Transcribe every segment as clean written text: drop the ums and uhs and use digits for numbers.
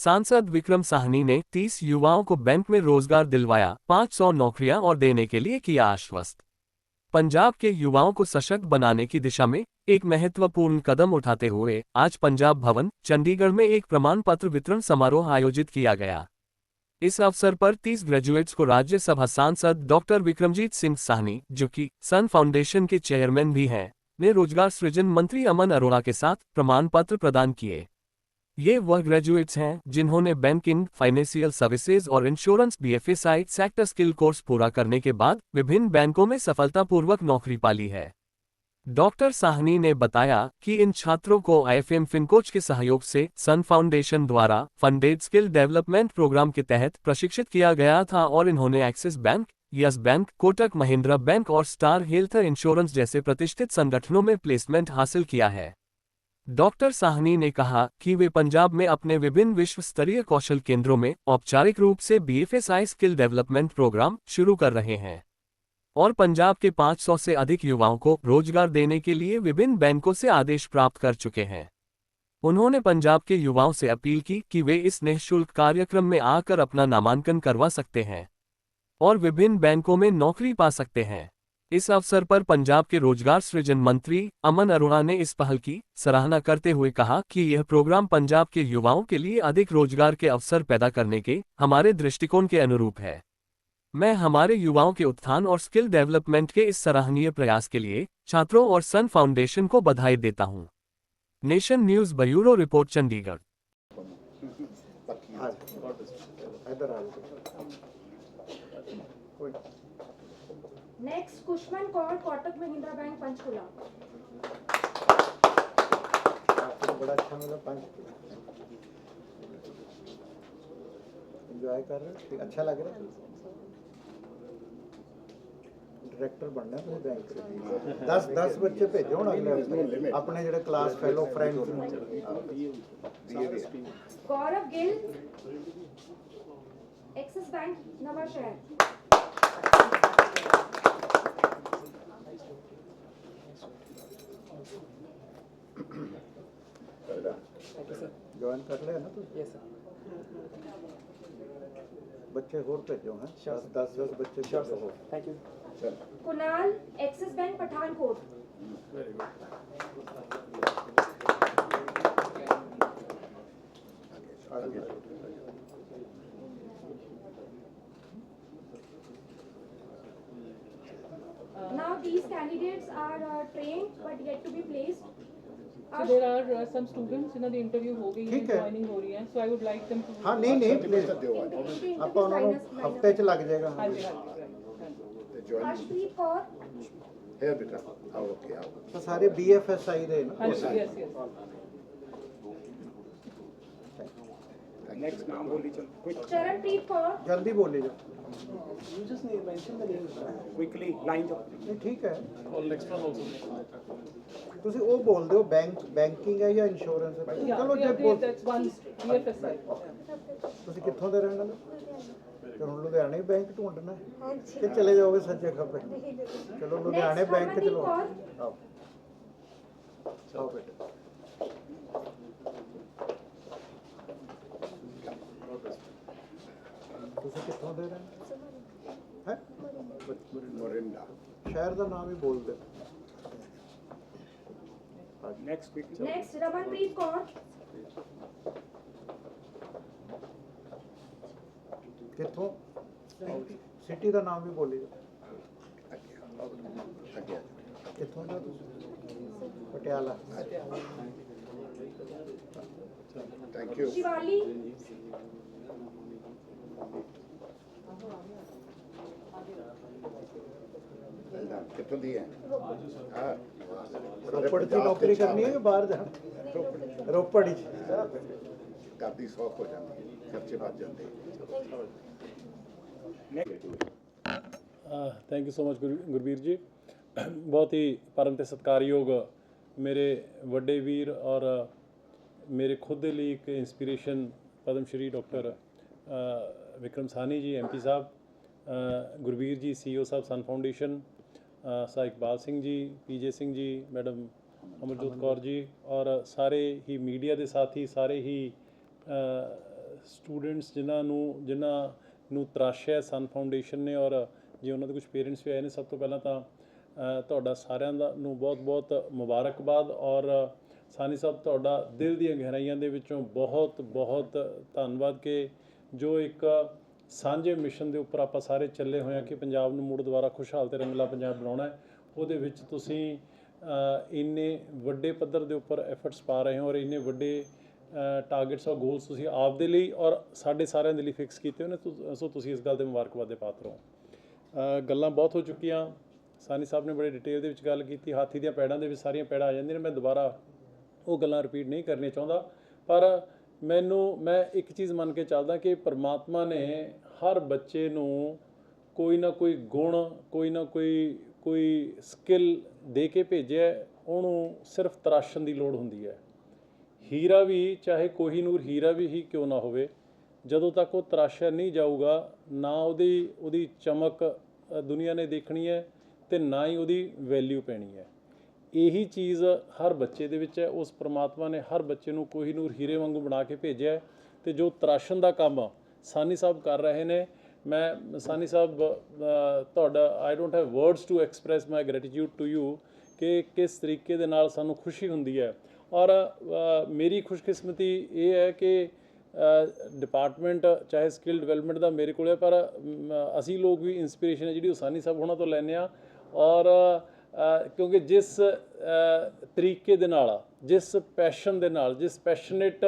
सांसद विक्रम साहनी ने 30 युवाओं को बैंक में रोजगार दिलवाया, 500 नौकरियां और देने के लिए किया आश्वस्त। पंजाब के युवाओं को सशक्त बनाने की दिशा में एक महत्वपूर्ण कदम उठाते हुए आज पंजाब भवन, चंडीगढ़ में एक प्रमाण पत्र वितरण समारोह आयोजित किया गया। इस अवसर पर 30 ग्रेजुएट्स को राज्यसभा सांसद डॉक्टर विक्रमजीत सिंह साहनी, जो कि सन फाउंडेशन के चेयरमैन भी हैं, ने रोजगार सृजन मंत्री अमन अरोड़ा के साथ प्रमाण पत्र प्रदान किए। ये वह ग्रेजुएट्स हैं जिन्होंने बैंकिंग, फाइनेंशियल सर्विसेज और insurance BFSI sector skill course पूरा करने के बाद विभिन्न बैंकों में सफलतापूर्वक नौकरी पाली है। डॉक्टर साहनी ने बताया कि इन छात्रों को IFM फिनकोच के सहयोग से सन फाउंडेशन द्वारा फंडेड स्किल डेवलपमेंट प्रोग्राम के तहत प्रशिक्षित किया गया था और इन्होंने axis bank, yes bank, Kotak Mahindra bank और स्टार हेल्थ इंश्योरेंस जैसे प्रतिष्ठित संगठनों में प्लेसमेंट हासिल किया है। डॉक्टर साहनी ने कहा कि वे पंजाब में अपने विभिन्न विश्व स्तरीय कौशल केंद्रों में औपचारिक रूप से BFSI स्किल डेवलपमेंट प्रोग्राम शुरू कर रहे हैं और पंजाब के 500 से अधिक युवाओं को रोजगार देने के लिए विभिन्न बैंकों से आदेश प्राप्त कर चुके हैं। उन्होंने पंजाब के युवाओं से अपील की कि वे इस निःशुल्क कार्यक्रम में आकर अपना नामांकन करवा सकते हैं और विभिन्न बैंकों में नौकरी पा सकते हैं। इस अवसर पर पंजाब के रोजगार सृजन मंत्री अमन अरोड़ा ने इस पहल की सराहना करते हुए कहा कि यह प्रोग्राम पंजाब के युवाओं के लिए अधिक रोजगार के अवसर पैदा करने के हमारे दृष्टिकोण के अनुरूप है। मैं हमारे युवाओं के उत्थान और स्किल डेवलपमेंट के इस सराहनीय प्रयास के लिए छात्रों और सन फाउंडेशन को बधाई देता हूं। Nation news bureau report, Chandigarh. Next Kushman Kaur, Kotak Mahindra bank, Panchkula. बड़ा अच्छा मिला, एंजॉय कर रहे, अच्छा लग रहा है। डायरेक्टर बनना है बैंक। 10 बच्चे भेजो ना अगले अपने जो क्लास फेलो फ्रेंड। गौरव गिल, एक्सिस बैंक, नवा शहर। ज्वाइन कर लिया ना तो? Yes sir. बच्चे और भेजो हैं, 10 बच्चे भेजो। Thank you. Kunal, axis bank, Pathankot. Very good. Now these candidates are trained but yet to be placed. So there are some students जिन्होंने इंटरव्यू हो गई है, ठीक है। ज्वाइनिंग हो रही है, so I would like them to। हाँ नहीं आप उन्होंने हफ्ते च लग जाएगा। हाँ जी, हाँ जी। अर्शप्रीत कौर, है बेटा, आओ ओके आओ। तो सारे BFSI दे ना। हाँ जी, यस यस। नेक्स्ट नाम बोली चल क्विक चरणप्रीत कौर। जल्दी बोले जो। You just need mention the names. Quickly line जो नहीं ठीक है। Or next one also. ਤੁਸੀਂ ਉਹ ਬੋਲਦੇ ਹੋ ਬੈਂਕਿੰਗ ਹੈ ਜਾਂ ਇੰਸ਼ੋਰੈਂਸ ਹੈ? ਚਲੋ ਜੇ That's one BFSI। ਤੁਸੀਂ ਕਿੱਥੋਂ ਦੇ ਰਹਿਣ ਵਾਲੇ? ਤੇ ਹੁਣ ਲੁਧਿਆਣੇ ਬੈਂਕ ਢੂੰਡਣਾ ਹੈ ਕਿ ਚਲੇ ਜਾਓਗੇ ਸੱਜੇ ਖੱਬੇ? ਚਲੋ ਲੁਧਿਆਣੇ ਬੈਂਕ ਚਲੋ। ਆਓ ਆਓ ਬੇਟਾ। ਤੁਸੀਂ ਕਿੱਥੋਂ ਦੇ ਰਹਿਣ ਹੈ? मोरिंडा। ਸ਼ਹਿਰ ਦਾ ਨਾਮ ਹੀ ਬੋਲ ਦੇ। Next quick next Ramanpreet Kaur. ਕਿੱਥੋਂ? ਸਿਟੀ ਦਾ ਨਾਮ ਵੀ ਬੋਲੀ ਜੋ। आगे ਕਿੱਥੋਂ ਦਾ ਤੁਸੀਂ? ਪਟਿਆਲਾ। Thank you. शिवाली, कितों दी है? हाँ ਰੋਪੜ ਦੀ ਨੌਕਰੀ ਕਰਨੀ ਹੈ ਕਿ ਬਾਹਰ ਜਾਣਾ? ਰੋਪੜ ਹੀ। घर दी सौख हो जाती है, खर्चे बच जाते thank you so much Gurbir ji. बहुत ही परम ते सत्कारयोग मेरे वड्डे वीर और मेरे खुद दे लिए एक inspiration Padma Shri doctor Vikram Sahni ji MP साहब, गुरबीर जी CEO साहब सन फाउंडेशन, सा इकबाल सिंह जी, PJ सिंह जी, मैडम अमरजोत कौर जी और सारे ही मीडिया के साथी, सारे ही ਸਟੂਡੈਂਟਸ ਜਿਨ੍ਹਾਂ ਨੂੰ ਤਰਾਸ਼ਿਆ ਸਨ ਫਾਊਂਡੇਸ਼ਨ ਨੇ, ਔਰ ਜੇ ਉਹਨਾਂ ਦੇ ਕੁਝ ਪੇਰੈਂਟਸ ਵੀ ਆਏ ਨੇ, ਸਭ ਤੋਂ ਪਹਿਲਾਂ ਤਾਂ ਤੁਹਾਡਾ ਸਾਰਿਆਂ ਦਾ ਨੂੰ ਬਹੁਤ ਮੁਬਾਰਕਬਾਦ। ਔਰ ਸਾਨੀ ਸਾਹਿਬ, ਤੁਹਾਡਾ ਦਿਲ ਦੀਆਂ ਗਹਿਰਾਈਆਂ ਦੇ ਵਿੱਚੋਂ ਬਹੁਤ ਧੰਨਵਾਦ ਕਿ ਜੋ ਇੱਕ ਸਾਂਝੇ ਮਿਸ਼ਨ ਦੇ ਉੱਪਰ ਆਪਾਂ ਸਾਰੇ ਚੱਲੇ ਹੋਏ ਹਾਂ ਕਿ ਪੰਜਾਬ ਨੂੰ ਮੁੜ ਦੁਬਾਰਾ ਖੁਸ਼ਹਾਲ ਤੇ ਰੰਗਲਾ ਪੰਜਾਬ ਬਣਾਉਣਾ ਹੈ, ਉਹਦੇ ਵਿੱਚ ਤੁਸੀਂ ਇੰਨੇ ਵੱਡੇ ਪੱਧਰ ਦੇ ਉੱਪਰ ਐਫਰਟਸ ਪਾ ਰਹੇ ਹੋ, ਔਰ ਇੰਨੇ ਵੱਡੇ ਟਾਰਗੇਟਸ ਔਰ ਗੋਲਸ ਤੁਸੀਂ ਆਪਦੇ ਲਈ ਔਰ ਸਾਡੇ ਸਾਰਿਆਂ ਦੇ ਲਈ ਫਿਕਸ ਕੀਤੇ ਹੋਏ ਨੇ। ਸੋ ਤੁਸੀਂ ਇਸ ਗੱਲ ਦੇ ਮੁਬਾਰਕਬਾਦ ਦੇ ਪਾਤਰ ਹੋ। ਗੱਲਾਂ ਬਹੁਤ ਹੋ ਚੁੱਕੀਆਂ, ਸਾਨੀ ਸਾਹਿਬ ਨੇ ਬੜੇ ਡਿਟੇਲ ਦੇ ਵਿੱਚ ਗੱਲ ਕੀਤੀ। ਹਾਥੀ ਦੀਆਂ ਪੈੜਾਂ ਦੇ ਵਿੱਚ ਸਾਰੀਆਂ ਪੈੜਾਂ ਆ ਜਾਂਦੀਆਂ ਨੇ, ਮੈਂ ਦੁਬਾਰਾ ਉਹ ਗੱਲਾਂ ਰਿਪੀਟ ਨਹੀਂ ਕਰਨੀਆਂ ਚਾਹੁੰਦਾ, ਪਰ ਮੈਂ ਇੱਕ ਚੀਜ਼ ਮੰਨ ਕੇ ਚੱਲਦਾ ਕਿ ਪਰਮਾਤਮਾ ਨੇ ਹਰ ਬੱਚੇ ਨੂੰ ਕੋਈ ਨਾ ਕੋਈ ਗੁਣ, ਕੋਈ ਨਾ ਕੋਈ ਸਕਿੱਲ ਦੇ ਕੇ ਭੇਜਿਆ। ਉਹਨੂੰ ਸਿਰਫ ਤਰਾਸ਼ਣ ਦੀ ਲੋੜ ਹੁੰਦੀ ਹੈ। ਹੀਰਾ ਵੀ, ਚਾਹੇ ਕੋਹੀਨੂਰ ਹੀਰਾ ਵੀ ਹੀ ਕਿਉਂ ਨਾ ਹੋਵੇ, ਜਦੋਂ ਤੱਕ ਉਹ ਤਰਾਸ਼ਿਆ ਨਹੀਂ ਜਾਊਗਾ, ਨਾ ਉਹਦੀ ਚਮਕ ਦੁਨੀਆ ਨੇ ਦੇਖਣੀ ਹੈ ਤੇ ਨਾ ਹੀ ਉਹਦੀ ਵੈਲਿਊ ਪੈਣੀ ਹੈ। ਇਹੀ ਚੀਜ਼ ਹਰ ਬੱਚੇ ਦੇ ਵਿੱਚ ਹੈ। ਉਸ ਪਰਮਾਤਮਾ ਨੇ ਹਰ ਬੱਚੇ ਨੂੰ ਕੋਹੀਨੂਰ ਹੀਰੇ ਵਾਂਗੂ ਬਣਾ ਕੇ ਭੇਜਿਆ, ਤੇ ਜੋ ਤਰਾਸ਼ਣ ਦਾ ਕੰਮ ਸਾਨੀ ਸਾਹਿਬ ਕਰ ਰਹੇ ਨੇ, ਮੈਂ ਸਾਨੀ ਸਾਹਿਬ ਤੁਹਾਡਾ I don't have words to express my gratitude to you ਕਿ ਕਿਸ ਤਰੀਕੇ ਦੇ ਨਾਲ ਸਾਨੂੰ ਖੁਸ਼ੀ ਹੁੰਦੀ ਹੈ। ਔਰ ਮੇਰੀ ਖੁਸ਼ਕਿਸਮਤੀ ਇਹ ਹੈ ਕਿ ਡਿਪਾਰਟਮੈਂਟ ਚਾਹੇ ਸਕਿੱਲ ਡਿਵੈਲਪਮੈਂਟ ਦਾ ਮੇਰੇ ਕੋਲ ਹੈ, ਪਰ ਅਸੀਂ ਲੋਕ ਵੀ ਇੰਸਪੀਰੇਸ਼ਨ ਹੈ ਜਿਹੜੀ ਉਹ ਸਾਨੀ ਸਾਹਿਬ ਉਹਨਾਂ ਤੋਂ ਲੈਂਦੇ ਹਾਂ। ਔਰ ਕਿਉਂਕਿ ਜਿਸ ਤਰੀਕੇ ਦੇ ਨਾਲ, ਜਿਸ ਪੈਸ਼ਨ ਦੇ ਨਾਲ, ਜਿਸ ਪੈਸ਼ਨੇਟ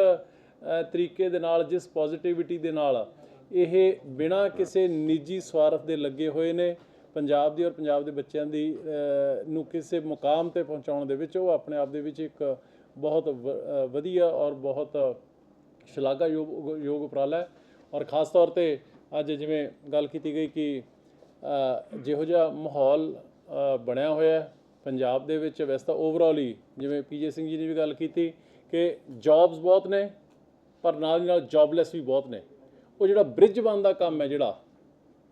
ਤਰੀਕੇ ਦੇ ਨਾਲ, ਜਿਸ ਪੋਜ਼ਿਟਿਵਿਟੀ ਦੇ ਨਾਲ ਇਹ ਬਿਨਾਂ ਕਿਸੇ ਨਿੱਜੀ ਸਵਾਰਥ ਦੇ ਲੱਗੇ ਹੋਏ ਨੇ ਪੰਜਾਬ ਦੀ ਔਰ ਪੰਜਾਬ ਦੇ ਬੱਚਿਆਂ ਦੀ ਨੂੰ ਕਿਸੇ ਮੁਕਾਮ 'ਤੇ ਪਹੁੰਚਾਉਣ ਦੇ ਵਿੱਚ, ਉਹ ਆਪਣੇ ਆਪ ਦੇ ਵਿੱਚ ਇੱਕ ਬਹੁਤ ਵਧੀਆ ਔਰ ਬਹੁਤ ਸ਼ਲਾਘਾਯੋਗ ਉਪਰਾਲਾ ਹੈ। ਔਰ ਖ਼ਾਸ ਤੌਰ 'ਤੇ ਅੱਜ ਜਿਵੇਂ ਗੱਲ ਕੀਤੀ ਗਈ ਕਿ ਜਿਹੋ ਜਿਹਾ ਮਾਹੌਲ ਬਣਿਆ ਹੋਇਆ ਪੰਜਾਬ ਦੇ ਵਿੱਚ, ਵੈਸੇ ਤਾਂ ਓਵਰਆਲ ਹੀ ਜਿਵੇਂ ਪੀਜੇ ਸਿੰਘ ਜੀ ਨੇ ਵੀ ਗੱਲ ਕੀਤੀ ਕਿ ਜੌਬਸ ਬਹੁਤ ਨੇ, ਪਰ ਨਾਲ ਦੀ ਨਾਲ ਜੌਬਲੈਸ ਵੀ ਬਹੁਤ ਨੇ। ਉਹ ਜਿਹੜਾ ਬ੍ਰਿਜ ਬਣਦਾ ਕੰਮ ਹੈ ਜਿਹੜਾ,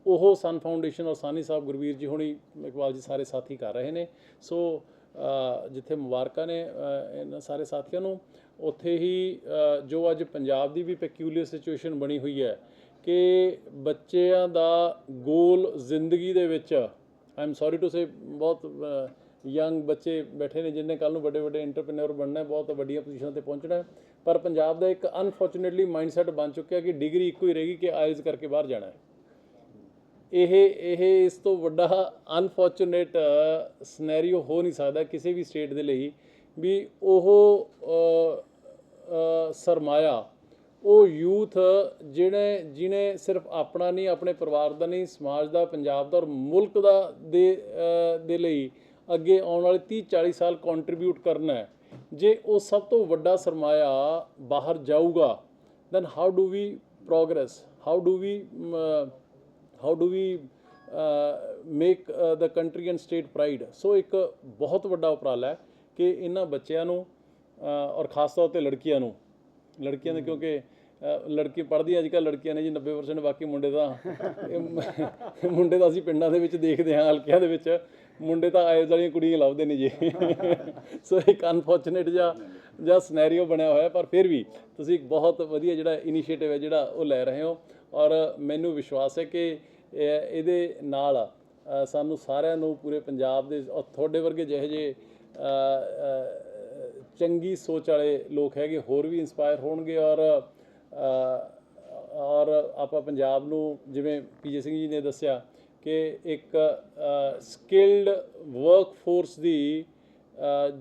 ਉਹ ਸਨ ਫਾਊਂਡੇਸ਼ਨ ਔਰ ਸਾਨੀ ਸਾਹਿਬ, ਗੁਰਬੀਰ ਜੀ ਹੋਣੀ, ਇਕਬਾਲ ਜੀ ਸਾਰੇ ਸਾਥੀ ਕਰ ਰਹੇ ਨੇ। ਸੋ ਜਿੱਥੇ ਮੁਬਾਰਕਾਂ ਨੇ ਇਹਨਾਂ ਸਾਰੇ ਸਾਥੀਆਂ ਨੂੰ, ਉੱਥੇ ਹੀ ਜੋ ਅੱਜ ਪੰਜਾਬ ਦੀ ਵੀ ਪੈਕਿਊਲੀਅਰ ਸਿਚੁਏਸ਼ਨ ਬਣੀ ਹੋਈ ਹੈ ਕਿ ਬੱਚਿਆਂ ਦਾ ਗੋਲ ਜ਼ਿੰਦਗੀ ਦੇ ਵਿੱਚ, I am sorry to say, ਬਹੁਤ ਯੰਗ ਬੱਚੇ ਬੈਠੇ ਨੇ ਜਿਨ੍ਹਾਂ ਕੱਲ੍ਹ ਨੂੰ ਵੱਡੇ ਐਂਟਰਪ੍ਰੇਨਿਓਰ ਬਣਨਾ ਹੈ, ਬਹੁਤ ਵੱਡੀਆਂ ਪੋਜੀਸ਼ਨਾਂ 'ਤੇ ਪਹੁੰਚਣਾ ਹੈ, ਪਰ ਪੰਜਾਬ ਦਾ ਇੱਕ ਅਨਫੋਰਚੂਨੇਟਲੀ ਮਾਈਂਡਸੈਟ ਬਣ ਚੁੱਕਿਆ ਕਿ ਡਿਗਰੀ ਇੱਕੋ ਹੀ ਰਹੇਗੀ ਕਿ ਆਇਲਸ ਕਰਕੇ ਬਾਹਰ ਜਾਣਾ ਹੈ। ਇਹ ਇਸ ਤੋਂ ਵੱਡਾ ਅਨਫੋਰਚੂਨੇਟ ਸਿਨੈਰੀਓ ਹੋ ਨਹੀਂ ਸਕਦਾ ਕਿਸੇ ਵੀ ਸਟੇਟ ਦੇ ਲਈ ਵੀ ਉਹ ਸਰਮਾਇਆ, ਉਹ ਯੂਥ ਜਿਹਨੇ ਸਿਰਫ ਆਪਣਾ ਨਹੀਂ, ਆਪਣੇ ਪਰਿਵਾਰ ਦਾ ਨਹੀਂ, ਸਮਾਜ ਦਾ, ਪੰਜਾਬ ਦਾ ਔਰ ਮੁਲਕ ਦਾ ਦੇ ਲਈ ਅੱਗੇ ਆਉਣ ਵਾਲੇ 30-40 ਸਾਲ ਕੰਟਰੀਬਿਊਟ ਕਰਨਾ ਹੈ। ਜੇ ਉਹ ਸਭ ਤੋਂ ਵੱਡਾ ਸਰਮਾਇਆ ਬਾਹਰ ਜਾਊਗਾ, then how do we progress, how do we make the country and state pride। ਸੋ ਇੱਕ ਬਹੁਤ ਵੱਡਾ ਉਪਰਾਲਾ ਹੈ ਕਿ ਇਹਨਾਂ ਬੱਚਿਆਂ ਨੂੰ ਔਰ ਖ਼ਾਸ ਤੌਰ 'ਤੇ ਲੜਕੀਆਂ ਦੇ, ਕਿਉਂਕਿ ਲੜਕੀ ਪੜ੍ਹਦੀਆਂ ਅੱਜ ਕੱਲ੍ਹ ਲੜਕੀਆਂ ਨੇ ਜੀ 90%, ਬਾਕੀ ਮੁੰਡੇ ਤਾਂ ਅਸੀਂ ਪਿੰਡਾਂ ਦੇ ਵਿੱਚ ਦੇਖਦੇ ਹਾਂ, ਹਲਕਿਆਂ ਦੇ ਵਿੱਚ ਮੁੰਡੇ ਤਾਂ ਆਇਲਸ ਵਾਲੀਆਂ ਕੁੜੀਆਂ ਲੱਭਦੇ ਨੇ ਜੀ। ਸੋ ਇੱਕ ਅਨਫੋਰਚੂਨੇਟ ਜਿਹਾ ਸਿਨੈਰੀਓ ਬਣਿਆ ਹੋਇਆ, ਪਰ ਫਿਰ ਵੀ ਤੁਸੀਂ ਇੱਕ ਬਹੁਤ ਵਧੀਆ ਜਿਹੜਾ ਇਨੀਸ਼ੀਏਟਿਵ ਹੈ ਜਿਹੜਾ ਉਹ ਲੈ ਰਹੇ ਹੋ। ਔਰ ਮੈਨੂੰ ਵਿਸ਼ਵਾਸ ਹੈ ਕਿ ਇਹਦੇ ਨਾਲ ਸਾਨੂੰ ਸਾਰਿਆਂ ਨੂੰ, ਪੂਰੇ ਪੰਜਾਬ ਦੇ ਔਰ ਤੁਹਾਡੇ ਵਰਗੇ ਜਿਹੇ ਜਿਹੇ ਚੰਗੀ ਸੋਚ ਵਾਲੇ ਲੋਕ ਹੈਗੇ, ਹੋਰ ਵੀ ਇੰਸਪਾਇਰ ਹੋਣਗੇ। ਔਰ ਆਪਾਂ ਪੰਜਾਬ ਨੂੰ, ਜਿਵੇਂ ਪੀਜੇ ਸਿੰਘ ਜੀ ਨੇ ਦੱਸਿਆ ਕਿ ਇੱਕ ਸਕਿਲਡ ਵਰਕਫੋਰਸ ਦੀ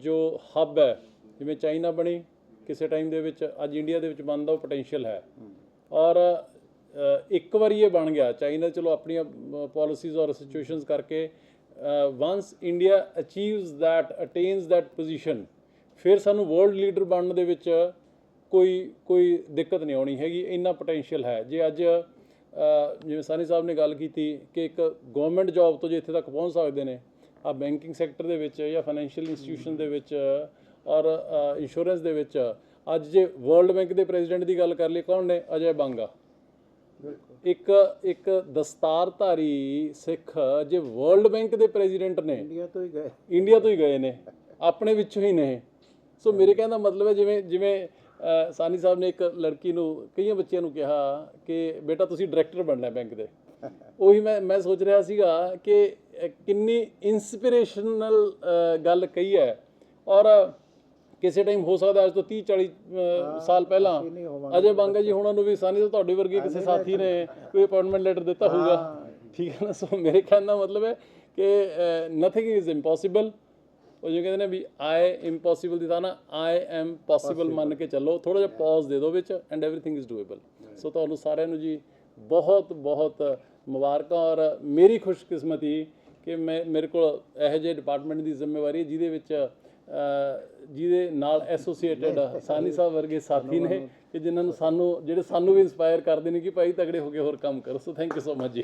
ਜੋ ਹੱਬ ਹੈ, ਜਿਵੇਂ ਚਾਈਨਾ ਬਣੀ ਕਿਸੇ ਟਾਈਮ ਦੇ ਵਿੱਚ, ਅੱਜ ਇੰਡੀਆ ਦੇ ਵਿੱਚ ਬਣਦਾ ਉਹ ਪੋਟੈਂਸ਼ੀਅਲ ਹੈ। ਔਰ ਇੱਕ ਵਾਰੀ ਇਹ ਬਣ ਗਿਆ ਚਾਈਨਾ, ਚਲੋ ਆਪਣੀਆਂ ਪੋਲਿਸੀਜ਼ ਔਰ ਸਿਚੁਏਸ਼ਨਸ ਕਰਕੇ, ਵੰਸ ਇੰਡੀਆ ਅਟੇਨਸ ਦੈਟ ਪੋਜੀਸ਼ਨ, ਫਿਰ ਸਾਨੂੰ ਵਰਲਡ ਲੀਡਰ ਬਣਨ ਦੇ ਵਿੱਚ ਕੋਈ ਦਿੱਕਤ ਨਹੀਂ ਆਉਣੀ ਹੈਗੀ। ਇੰਨਾ ਪੋਟੈਂਸ਼ੀਅਲ ਹੈ। ਜੇ ਅੱਜ ਜਿਵੇਂ ਸਾਨੀ ਸਾਹਿਬ ਨੇ ਗੱਲ ਕੀਤੀ ਕਿ ਇੱਕ ਗਵਰਨਮੈਂਟ ਜੌਬ ਤੋਂ ਜੇ ਇੱਥੇ ਤੱਕ ਪਹੁੰਚ ਸਕਦੇ ਨੇ, ਆ ਬੈਂਕਿੰਗ ਸੈਕਟਰ ਦੇ ਵਿੱਚ ਜਾਂ ਫਾਈਨੈਂਸ਼ੀਅਲ ਇੰਸਟੀਟਿਊਸ਼ਨ ਦੇ ਵਿੱਚ ਔਰ ਇੰਸ਼ੋਰੈਂਸ ਦੇ ਵਿੱਚ, ਅੱਜ ਜੇ ਵਰਲਡ ਬੈਂਕ ਦੇ ਪ੍ਰੈਜ਼ੀਡੈਂਟ ਦੀ ਗੱਲ ਕਰ ਲਈ, ਕੌਣ ਨੇ? ਅਜੇ ਬੰਗਾ। ਇੱਕ ਦਸਤਾਰਧਾਰੀ ਸਿੱਖ ਜੇ ਵਰਲਡ ਬੈਂਕ ਦੇ ਪ੍ਰੈਜ਼ੀਡੈਂਟ ਨੇ, ਇੰਡੀਆ ਤੋਂ ਹੀ ਗਏ ਨੇ, ਆਪਣੇ ਵਿੱਚੋਂ ਹੀ ਨੇ। ਸੋ ਮੇਰੇ ਕਹਿਣ ਦਾ ਮਤਲਬ ਹੈ ਜਿਵੇਂ ਸਾਨੀ ਸਾਹਿਬ ਨੇ ਇੱਕ ਲੜਕੀ ਨੂੰ ਕਈਆਂ ਬੱਚਿਆਂ ਨੂੰ ਕਿਹਾ ਕਿ ਬੇਟਾ ਤੁਸੀਂ ਡਾਇਰੈਕਟਰ ਬਣਨਾ ਬੈਂਕ ਦੇ। ਉਹੀ ਮੈਂ ਸੋਚ ਰਿਹਾ ਸੀਗਾ ਕਿ ਕਿੰਨੀ ਇਨਸਪੀਰੇਸ਼ਨਲ ਗੱਲ ਕਹੀ ਹੈ। ਔਰ ਕਿਸੇ ਟਾਈਮ ਹੋ ਸਕਦਾ ਅੱਜ ਤੋਂ 30-40 ਸਾਲ ਪਹਿਲਾਂ ਅਜੇ ਬਾਂਗਾ ਜੀ ਹੋਣਾ ਨੂੰ ਵੀ ਸਾਨੀ ਸਾਹਿਬ ਤੁਹਾਡੇ ਵਰਗੇ ਕਿਸੇ ਸਾਥੀ ਨੇ ਕੋਈ ਅਪਾਇੰਟਮੈਂਟ ਲੈਟਰ ਦਿੱਤਾ ਹੋਊਗਾ, ਠੀਕ ਹੈ ਨਾ। ਸੋ ਮੇਰੇ ਕਹਿਣ ਦਾ ਮਤਲਬ ਹੈ ਕਿ ਨਥਿੰਗ ਇਜ਼ ਇੰਪੋਸੀਬਲ। ਉਹ ਜਿਵੇਂ ਕਹਿੰਦੇ ਨੇ ਵੀ ਆਈ ਇੰਪੋਸੀਬਲ ਦੀ ਥਾਂ ਨਾ ਆਈ ਐਮ ਪੋਸੀਬਲ ਮੰਨ ਕੇ ਚੱਲੋ, ਥੋੜ੍ਹਾ ਜਿਹਾ ਪੌਜ਼ ਦੇ ਦਿਓ ਵਿੱਚ, ਐਂਡ ਐਵਰੀਥਿੰਗ ਇਜ਼ ਡੂਏਬਲ। ਸੋ ਤੁਹਾਨੂੰ ਸਾਰਿਆਂ ਨੂੰ ਜੀ ਬਹੁਤ ਬਹੁਤ ਮੁਬਾਰਕਾਂ। ਔਰ ਮੇਰੀ ਖੁਸ਼ਕਿਸਮਤੀ ਕਿ ਮੇਰੇ ਕੋਲ ਇਹੋ ਜਿਹੇ ਡਿਪਾਰਟਮੈਂਟ ਦੀ ਜ਼ਿੰਮੇਵਾਰੀ ਹੈ ਜਿਹਦੇ ਨਾਲ ਐਸੋਸੀਏਟਡ ਸਾਨੀ ਸਾਹਿਬ ਵਰਗੇ ਸਾਥੀ ਨੇ ਕਿ ਜਿਨ੍ਹਾਂ ਨੂੰ ਜਿਹੜੇ ਸਾਨੂੰ ਵੀ ਇੰਸਪਾਇਰ ਕਰਦੇ ਨੇ ਕਿ ਭਾਈ ਤਗੜੇ ਹੋ ਕੇ ਹੋਰ ਕੰਮ ਕਰੋ। So thank you so much ਜੀ।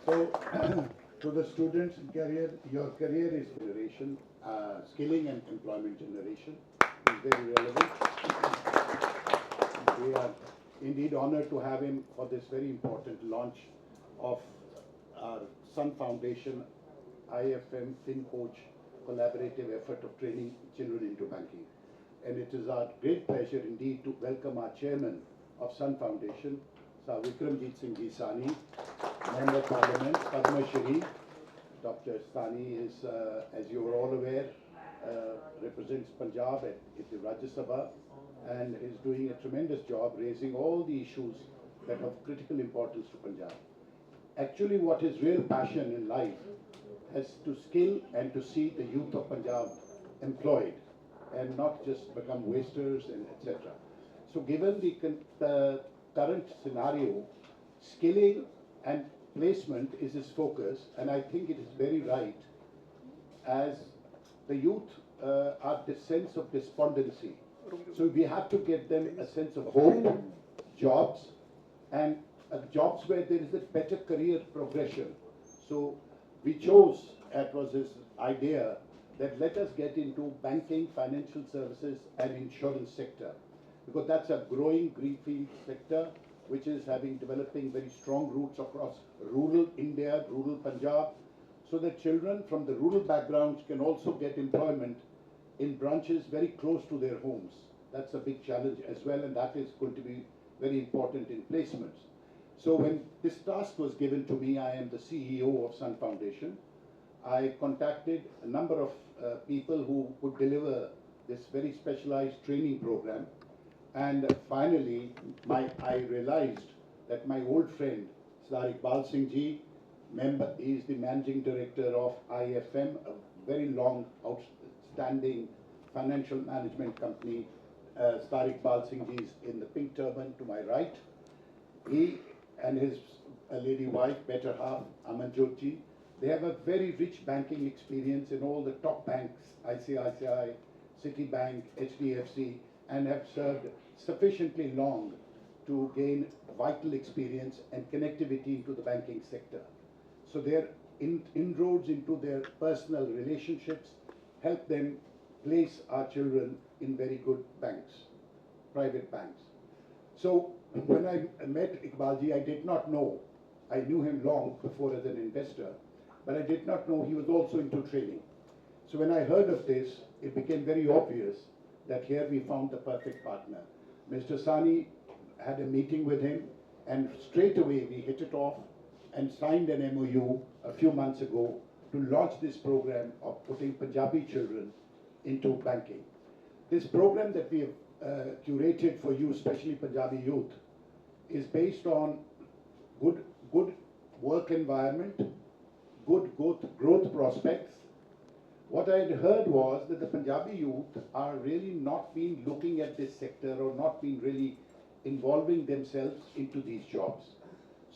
So, to the students in career, your career is generation, skilling and employment generation is very relevant. We are indeed honored to have him for this very important launch of our Sun Foundation IFM FinCoach collaborative effort of training children into banking. And it is our great pleasure indeed to welcome our chairman of Sun Foundation, Sir Vikramjit Singh Ji Sani, Member of Parliament, Padma Shri. Dr. Sani is, as you are all aware, represents Punjab at the Rajya Sabha and is doing a tremendous job raising all the issues that have critical importance to Punjab. Actually, what his real passion in life is to skill and to see the youth of Punjab employed and not just become wasters and etc. So given the current scenario, skilling and placement is his focus, and I think it is very right, as the youth are the sense of despondency. So we have to get them a sense of hope, jobs, and jobs where there is a better career progression. So we chose, that was his idea, that let us get into banking, financial services and insurance sector, because that's a growing greenfield sector which is developing very strong roots across rural India, rural Punjab, so that children from the rural backgrounds can also get employment in branches very close to their homes. That's a big challenge as well, and that is going to be very important in placements. So when this task was given to me, I am the CEO of Sun Foundation. I contacted a number of people who could deliver this very specialized training program. And finally, I realized that my old friend, Sir Iqbal Singh Ji, he is the managing director of IFM, a very long, outstanding financial management company. Sir Iqbal Singh Ji is in the pink turban to my right. He and his lady wife, better half, Amanjot Ji, they have a very rich banking experience in all the top banks, ICICI, Citibank, HDFC, and have served sufficiently long to gain vital experience and connectivity into the banking sector. So their inroads into their personal relationships help them place our children in very good banks, private banks. So when I met Iqbal Ji, I did not know, I knew him long before as an investor, but I did not know he was also into training. So when I heard of this, it became very obvious that here we found the perfect partner. Mr. Sani had a meeting with him, and straight away we hit it off and signed an MOU a few months ago to launch this program of putting Punjabi children into banking. This program that we have curated for you, especially Punjabi youth, is based on good work environment, good growth prospects. What I had heard was that the Punjabi youth are really not been looking at this sector or not been really involving themselves into these jobs.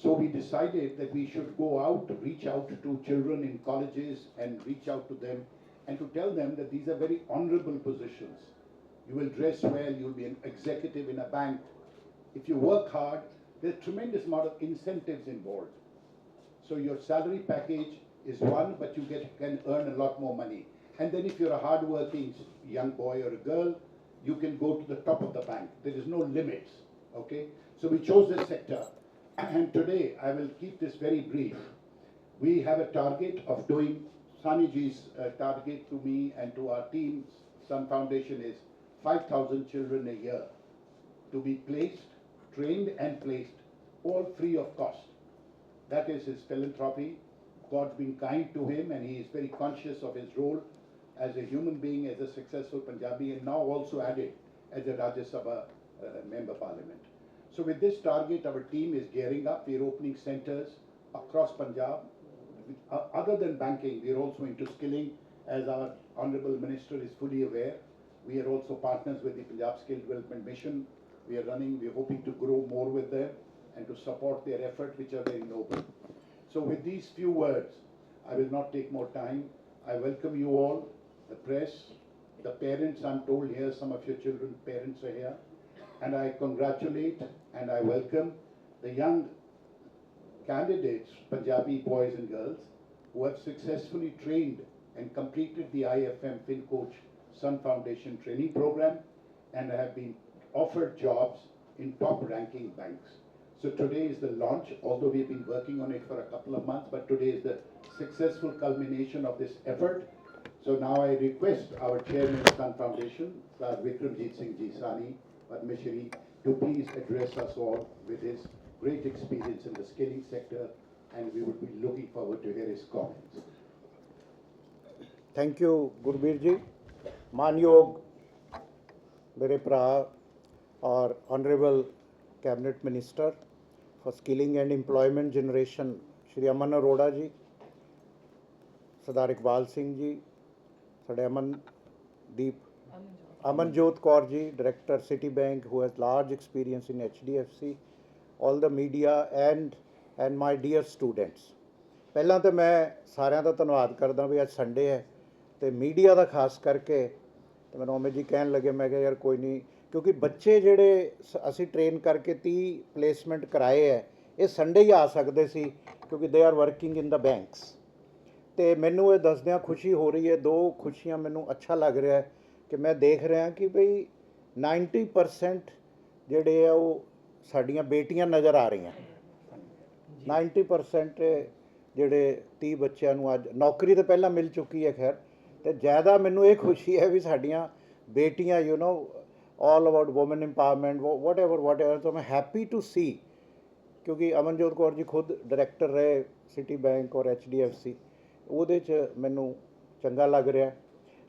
So we decided that we should go out, reach out to children in colleges and reach out to them and to tell them that these are very honorable positions. You will dress well, you'll be an executive in a bank. If you work hard, there's tremendous amount of incentives involved. So your salary package is one, but you can earn a lot more money. And then if you're a hard-working young boy or a girl, you can go to the top of the bank. There is no limits, okay? So we chose this sector. And today, I will keep this very brief. We have a target of doing, Sani Ji's target to me and to our team, Sun Foundation, is 5,000 children a year to be placed, trained and placed, all free of cost. That is his philanthropy. God's been kind to him, and he is very conscious of his role as a human being, as a successful Punjabi, and now also added as a Rajya Sabha member parliament. So with this target, our team is gearing up. We're opening centers across Punjab. Other than banking, we are also into skilling, as our Honourable Minister is fully aware. We are also partners with the Punjab Skill Development Mission. We're hoping to grow more with them and to support their efforts, which are very noble. So with these few words, I will not take more time. I welcome you all, the press, the parents. I'm told here some of your children's parents are here. And I congratulate and I welcome the young candidates, Punjabi boys and girls, who have successfully trained and completed the IFM FinCoach Sun Foundation training program and have been offered jobs in top ranking banks. So today is the launch, although we've been working on it for a couple of months, but today is the successful culmination of this effort. So now I request our chairman of Sun Foundation, Sir Vikramjit Singh Ji Sani, Padma Shri, to please address us all with his great experience in the skilling sector, and we would be looking forward to hear his comments. Thank you Gurbir ji, मानयोग मेरे भरा और honourable cabinet minister for skilling and employment generation Shri Aman Arora ji, Sardar Iqbal Singh ji, साढ़े Amanjot Kaur ji, director Citi bank who has large experience in HDFC, all the media and my dear students. ਪਹਿਲਾਂ ਤਾਂ ਮੈਂ ਸਾਰਿਆਂ ਦਾ ਧੰਨਵਾਦ ਕਰਦਾ ਵੀ ਅੱਜ ਸੰਡੇ ਹੈ ਤੇ ਮੀਡੀਆ ਦਾ ਖਾਸ ਕਰਕੇ। ਤੇ ਮੈਨੂੰ ਅਮਿਤ ਜੀ ਕਹਿਣ ਲੱਗੇ, ਮੈਂ ਕਿਹਾ ਯਾਰ ਕੋਈ ਨਹੀਂ, ਕਿਉਂਕਿ ਬੱਚੇ ਜਿਹੜੇ ਅਸੀਂ ਟ੍ਰੇਨ ਕਰਕੇ 30 ਪਲੇਸਮੈਂਟ ਕਰਾਏ ਹੈ, ਇਹ ਸੰਡੇ ਹੀ ਆ ਸਕਦੇ ਸੀ ਕਿਉਂਕਿ they are working in the banks. ਤੇ ਮੈਨੂੰ ਇਹ ਦੱਸਦਿਆਂ ਖੁਸ਼ੀ ਹੋ ਰਹੀ ਹੈ, ਦੋ ਖੁਸ਼ੀਆਂ ਮੈਨੂੰ ਅੱਛਾ ਲੱਗ ਰਿਹਾ ਹੈ ਕਿ ਮੈਂ ਦੇਖ ਰਿਹਾ ਕਿ ਭਈ 90% ਜਿਹੜੇ ਆ ਉਹ ਸਾਡੀਆਂ ਬੇਟੀਆਂ ਨਜ਼ਰ ਆ ਰਹੀਆਂ। 90% ਜਿਹੜੇ 30 ਬੱਚਿਆਂ ਨੂੰ ਅੱਜ ਨੌਕਰੀ ਤਾਂ ਪਹਿਲਾਂ ਮਿਲ ਚੁੱਕੀ ਹੈ ਖੈਰ, ਤੇ ਜ਼ਿਆਦਾ ਮੈਨੂੰ ਇਹ ਖੁਸ਼ੀ ਹੈ ਵੀ ਸਾਡੀਆਂ ਬੇਟੀਆਂ you know all about woman empowerment what ever. ਤਾਂ ਮੈਂ ਹੈਪੀ ਟੂ ਸੀ, ਕਿਉਂਕਿ ਅਮਨਜੋਤ ਕੌਰ ਜੀ ਖੁਦ ਡਾਇਰੈਕਟਰ ਰਹੇ ਸਿਟੀ ਬੈਂਕ ਔਰ HDFC, ਉਹਦੇ 'ਚ ਮੈਨੂੰ ਚੰਗਾ ਲੱਗ ਰਿਹਾ।